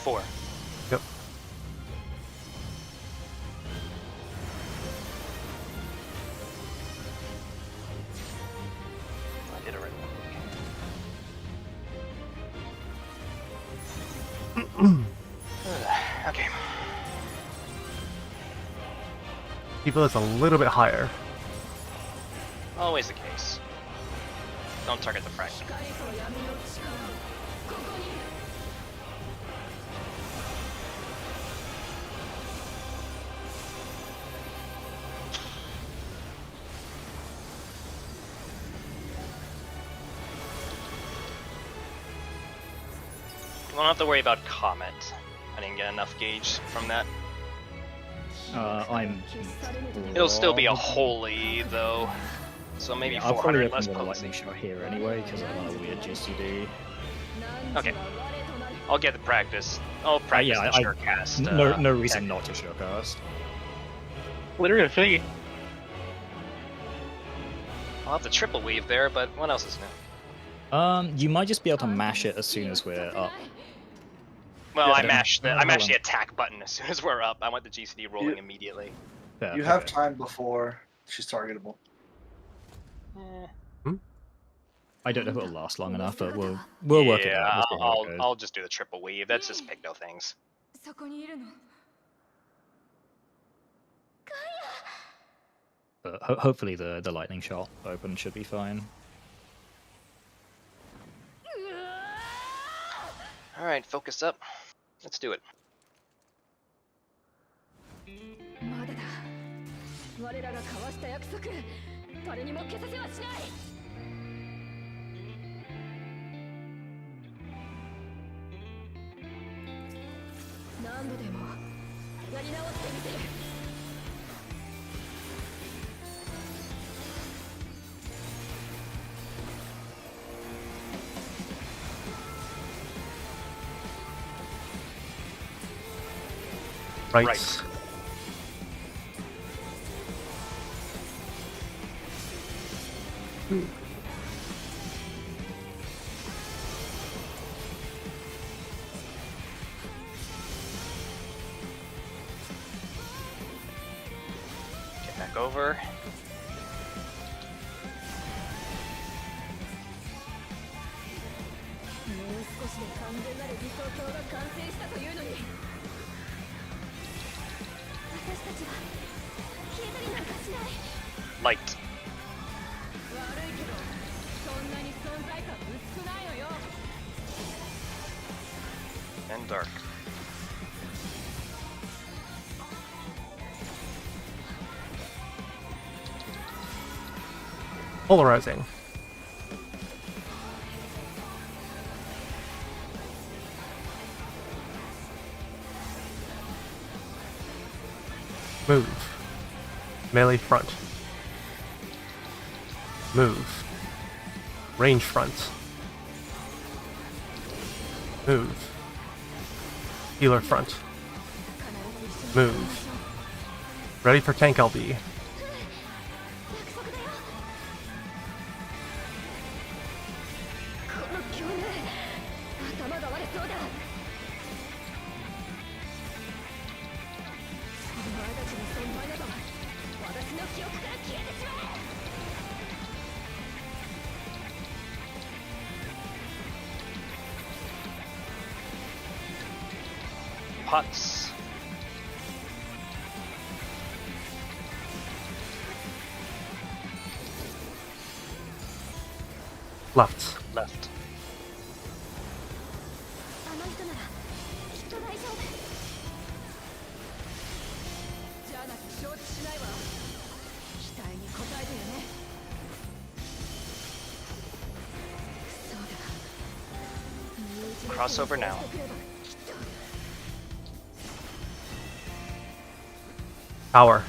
4. Yep. I did it right. Okay. People is a little bit higher. Always the case. Don't target the fragment. 光と闇の力ここに We don't have to worry about Comet. I didn't get enough gauge from that. I'm. It'll still be a holy though. So maybe I'll probably 400 less open the potency. lightning shot here anyway because I want a weird GCD. Okay. I'll get the practice. I'll practice yeah, the I- sure cast. No reason not to showcast. Literally. I'll have the triple weave there, but what else is new? You might just be able to mash it as soon as we're up. Well, Yeah, I no, mashed the no, I mashed hold the on. attack button as soon as we're up. I want the GCD rolling You- immediately. Fair, You have okay. time before she's targetable. I don't know if it'll last long enough, but we'll work it Yeah, out. We'll see how it goes. I'll just do the triple weave. That's just Pigno things. そこにいるの But hopefully the lightning shot open should be fine. All right, focus up. Let's do it. まだだ我らが交わした約束誰にも消させはしない何度でもやり直してみせる Right. Right. Get back over. もう少しで完全なる理想郷が完成したというのに私たちは消えたりなんかしない Light. 悪いけどそんなに存在感薄くないのよ And dark. Polarizing. Move. Melee front. Move. Range front. Move. Healer front. Move. Ready for tank LB. 約束だよこの強運頭が割れそうだお前たちの存在など私の記憶から消えてしまえ Pots. Left. Left. あの人ならきっと大丈屈しないわ。期待に応えてよね。そうだ。 Crossover now. Power.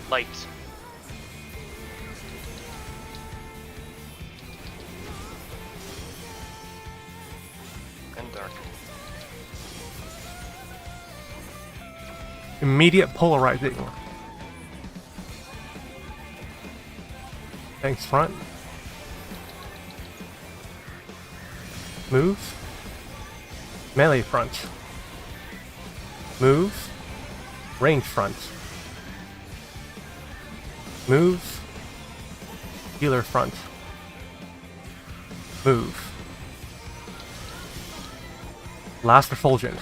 Light. And dark. Immediate polarizing. Thanks, front. Move. Melee front. Move. Range front. Move. Healer front. Move. Last Refulgent.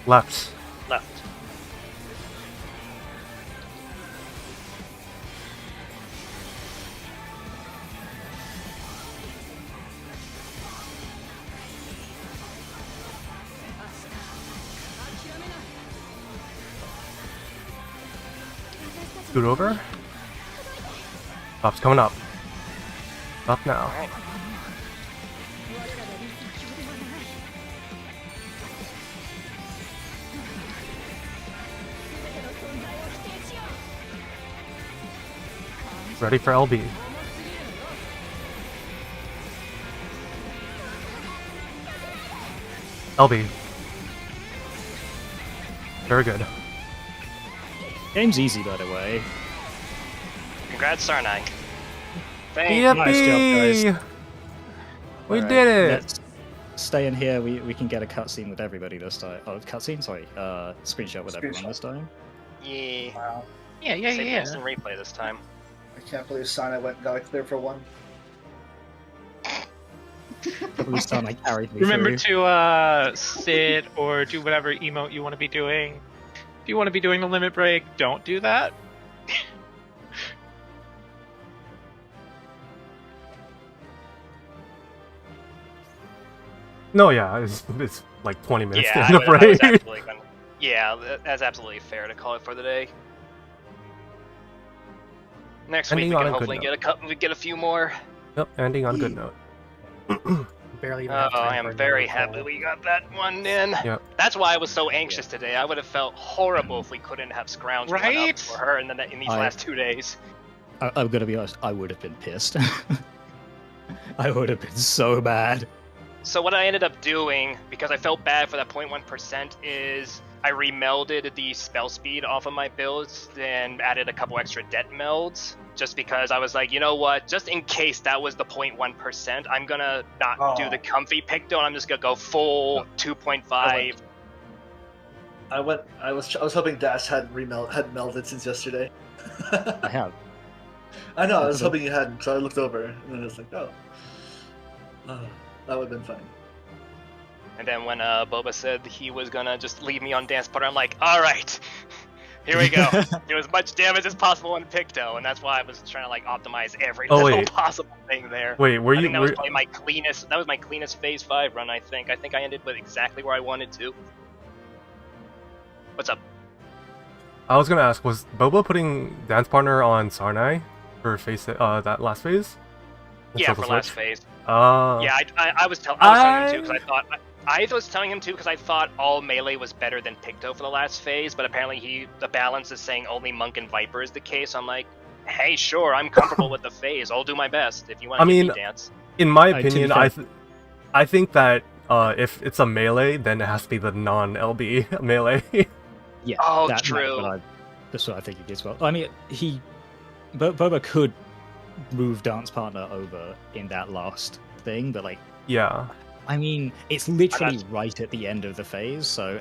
Left. Left. Scoot over. Up's coming up. Up now. Alright. Ready for LB. LB. Very good. Game's easy, by the way. Congrats, Sarnai. Thank Yippee! Nice job, guys. We Alright, did it! Let's stay in here. We can get a cutscene with everybody this time. Oh, cutscene? Sorry. Screenshot with everyone Screenshot. this time. Yeah. Wow. Yeah. Save instant replay this time. I can't believe Sana went and got a clear for one. Probably time I carried me Remember through. to sit or do whatever emote you want to be doing. If you want to be doing the limit break, don't do that. No, yeah, it's like 20 minutes Yeah, to end the I was break. absolutely gonna, yeah, that's absolutely fair to call it for the day. Next week Ending we on can a good hopefully note. get a couple, get a few more. Yep, ending on a good note. Barely even Oh, have time I for am very another happy call. we got that one in. Yep. That's why I was so anxious today. I would have felt horrible if we couldn't have scrounged one up Right? for her in these last 2 days. I'm gonna be honest. I would have been pissed. I would have been so bad. So what I ended up doing, because I felt bad for that 0.1%, is I remelded the spell speed off of my builds and added a couple extra det melds. Just because I was like, you know what? Just in case that was the 0.1%, I'm gonna not do the comfy pick though, and I'm just gonna go full 2.5. I was hoping Dash had melded since yesterday. I have. I know. I was hoping you hadn't, so I looked over and then I was like, oh, that would have been funny. And then when Boba said he was gonna just leave me on dance partner, I'm like, all right, here we go. Do as much damage as possible on Picto, and that's why I was trying to like optimize every Oh, little wait. possible thing there. Wait, were I you? think that was probably my cleanest. That was my cleanest phase 5 run. I think I ended with exactly where I wanted to. What's up? I was gonna ask, was Boba putting dance partner on Sarnai for phase that last phase? Yeah, Instead for of last Switch? phase. Uh, Yeah, I was telling him too because I was telling him too because I thought all melee was better than Picto for the last phase, but apparently the balance is saying only Monk and Viper is the case. I'm like, hey, sure, I'm comfortable with the phase. I'll do my best if you want I to give mean, me dance. in my to be opinion, fair- I think that if it's a melee, then it has to be the non-LB melee. Yeah. Oh, that's true. That's what I think it is. Well, I mean, Boba could move dance partner over in that last thing, but like, yeah. I mean, it's literally not- right at the end of the phase, so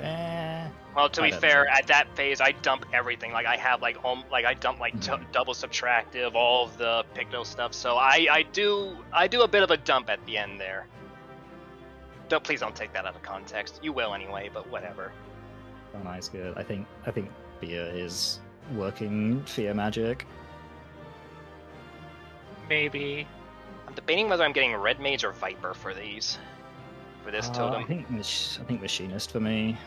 Well, to I be don't fair, know. at that phase, I dump everything. Like I have like I dump like double subtractive, all of the Picto stuff. So I do a bit of a dump at the end there. Please don't take that out of context. You will anyway, but whatever. Oh, nice, good. I think Fear is working Fear magic. Maybe. I'm debating whether I'm getting Red Mage or Viper for these. For this I totem. think Machinist for me.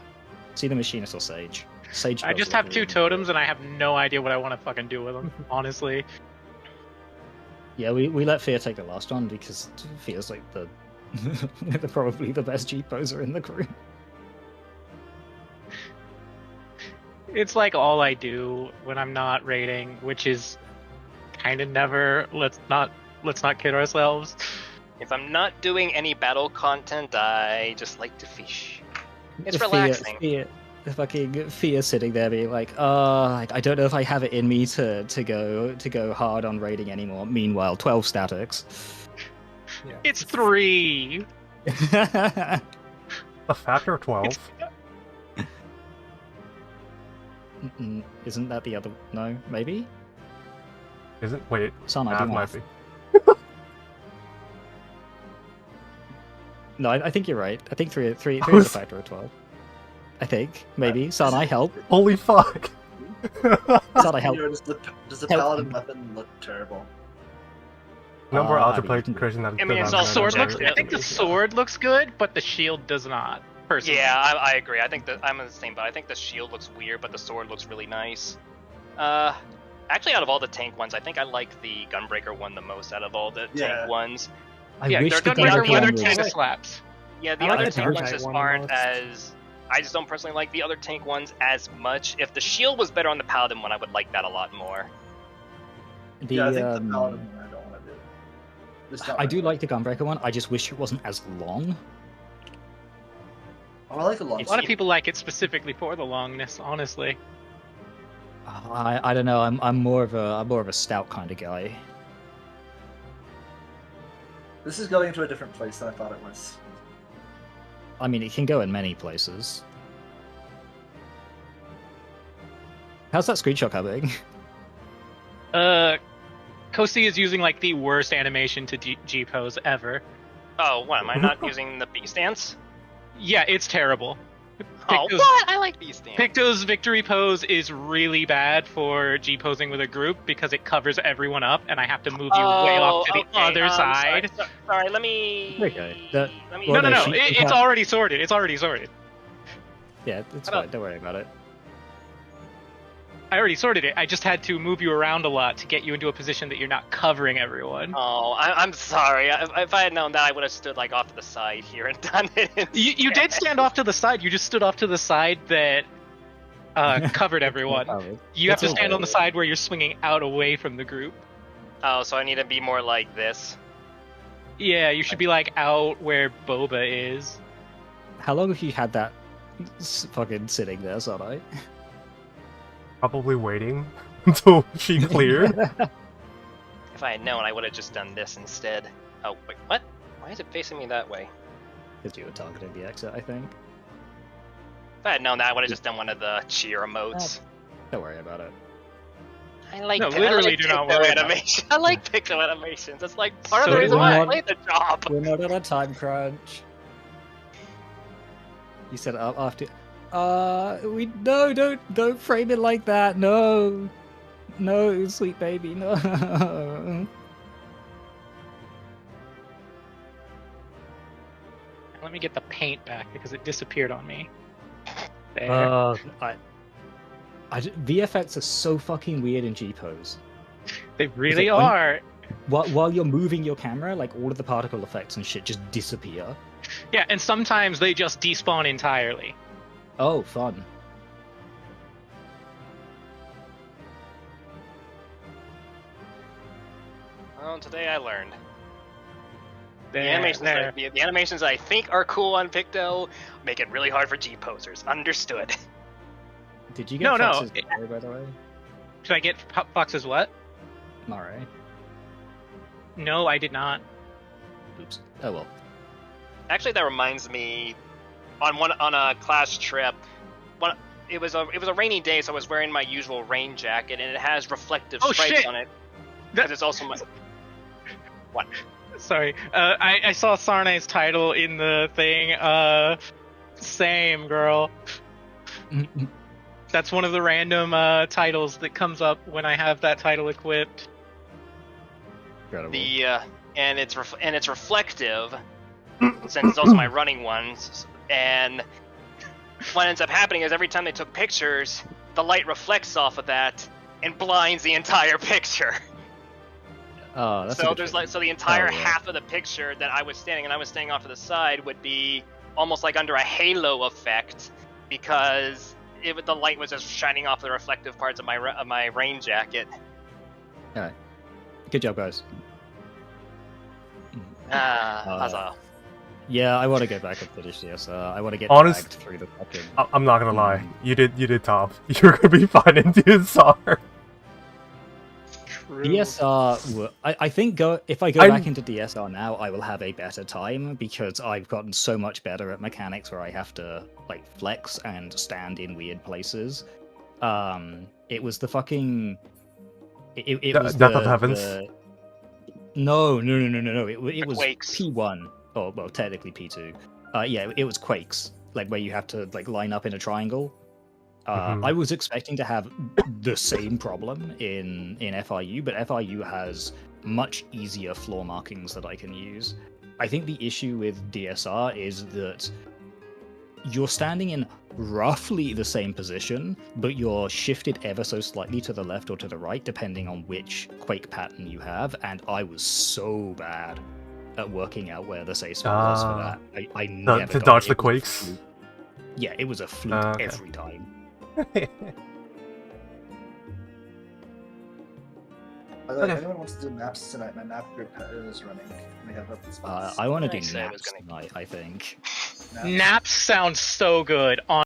It's either Machinist or Sage. Sage. I does just look have really 2 good. totems and I have no idea what I want to fucking do with them, honestly. Yeah, we let Fear take the last one because Fear's like the probably the best G poser in the crew. It's like all I do when I'm not raiding, which is kind of never. Let's not kid ourselves. If I'm not doing any battle content, I just like to fish. It's The relaxing. The fucking Fear sitting there being like, I don't know if I have it in me to go hard on raiding anymore. Meanwhile, 12 statics. Yeah. It's 3. A factor of 12. Isn't that the other? No, maybe. Isn't? Wait. Son, I that do might math. be. No, I think you're right. I think three is a factor of 12. I think maybe. Son, I help. Holy fuck! Son, I help. Does the Help. paladin weapon look terrible? Number of I altar mean, plates increasing that. I mean, it's all Sword looks. subjective. I think the sword looks good, but the shield does not. Personally. Yeah, I agree. I think that I'm in the same, but I think the shield looks weird, but the sword looks really nice. Actually, out of all the tank ones, I think I like the Gunbreaker one the most out of all the Yeah. tank ones. Yeah, wish they're the Gunbreaker Gunbreaker weather one was- kind of slaps. Yeah, the I like other the tank Dark ones Knight just one the aren't most. as. I just don't personally like the other tank ones as much. If the shield was better on the Paladin one, I would like that a lot more. The, Yeah, I think the paladin one I don't want to do. It's not I do right. like the Gunbreaker one. I just wish it wasn't as long. Oh, I like a lot. A lot of people like it specifically for the longness, honestly. I don't know. I'm more of a stout kind of guy. This is going to a different place than I thought it was. I mean, it can go in many places. How's that screenshot coming? Kosi is using like the worst animation to G pose ever. Oh, what? Am I not using the beast dance? Yeah, it's terrible. Oh, Picto's- what? I like beast dance. Picto's victory pose is really bad for G posing with a group because it covers everyone up, and I have to move you way off to the okay, other side. Sorry, let me. Okay, that- Let me. well, No, she- it's yeah. already sorted. It's already sorted. Yeah, it's I don't- fine. Don't worry about it. I already sorted it. I just had to move you around a lot to get you into a position that you're not covering everyone. Oh, I'm sorry. If I had known that, I would have stood like off to the side here and done it. You did stand off to the side. You just stood off to the side that covered everyone. You have It's to all stand on good. the side where you're swinging out away from the group. Oh, so I need to be more like this. Yeah, you should be like out where Boba is. How long have you had that fucking sitting there, Sonai? Probably waiting until she cleared. If I had known, I would have just done this instead. Oh, wait, what? Why is it facing me that way? Because you were targeting the exit, I think. If I had known that, I would have just done one of the cheer emotes. Don't worry about it. I like. No, I literally like do not Picto worry about it. animation. I like Picto animations. That's like part So of the reason do why I I. played the job. We're not on a time crunch. You set it up after. Don't frame it like that. No, sweet baby, no. Let me get the paint back because it disappeared on me. There. VFX are so fucking weird in G-Pose. They really it when- are. While you're moving your camera, like all of the particle effects and shit just disappear. Yeah, and sometimes they just despawn entirely. Oh, fun. Well, today I learned. There, The animations, there. the animations I think are cool on Picto make it really hard for G posers. Understood. Did you get No, no, Fox's it- Mare, by the way? Should I get Fox's what? Mare. No, I did not. Oops. Oh well. Actually, that reminds me, on a class trip, it was a rainy day, so I was wearing my usual rain jacket, and it has reflective Oh, stripes shit! on it. Because it's also my what? Sorry, I saw Sarne's title in the thing. Same girl. That's one of the random titles that comes up when I have that title equipped. Incredible. And it's reflective, since it's also my running ones. And what ends up happening is every time they took pictures, the light reflects off of that and blinds the entire picture. Oh, that's a So good there's thing. so the entire Oh, yeah. half of the picture that I was standing off to the side would be almost like under a halo effect, because the light was just shining off the reflective parts of my rain jacket. Good job, guys. Huzzah. Yeah, I want to go back and finish this. I want to get Honest- dragged through the fucking. I'm not gonna lie. You did top. You're gonna be fine in DSR. True. DSR, I think if I go I'm- back into DSR now, I will have a better time because I've gotten so much better at mechanics where I have to like flex and stand in weird places. It was the fucking. It was Death of the- Heavens? No. It was Quakes. P1. Oh, well, technically P2. Yeah, it was Quakes, like where you have to like line up in a triangle. Mhm. I was expecting to have the same problem in FRU, but FRU has much easier floor markings that I can use. I think the issue with DSR is that you're standing in roughly the same position, but you're shifted ever so slightly to the left or to the right, depending on which Quake pattern you have, and I was so bad at working out where the safe spot was for that. I never to got dodge it. the It was a quakes? fluke. Yeah, it was a fluke Okay. every time. By the way, Okay. if anyone wants to do maps tonight, my map group is running. We have open spots. I want to do Nice, I was naps gonna- tonight, I think. Maps. Naps sounds so good.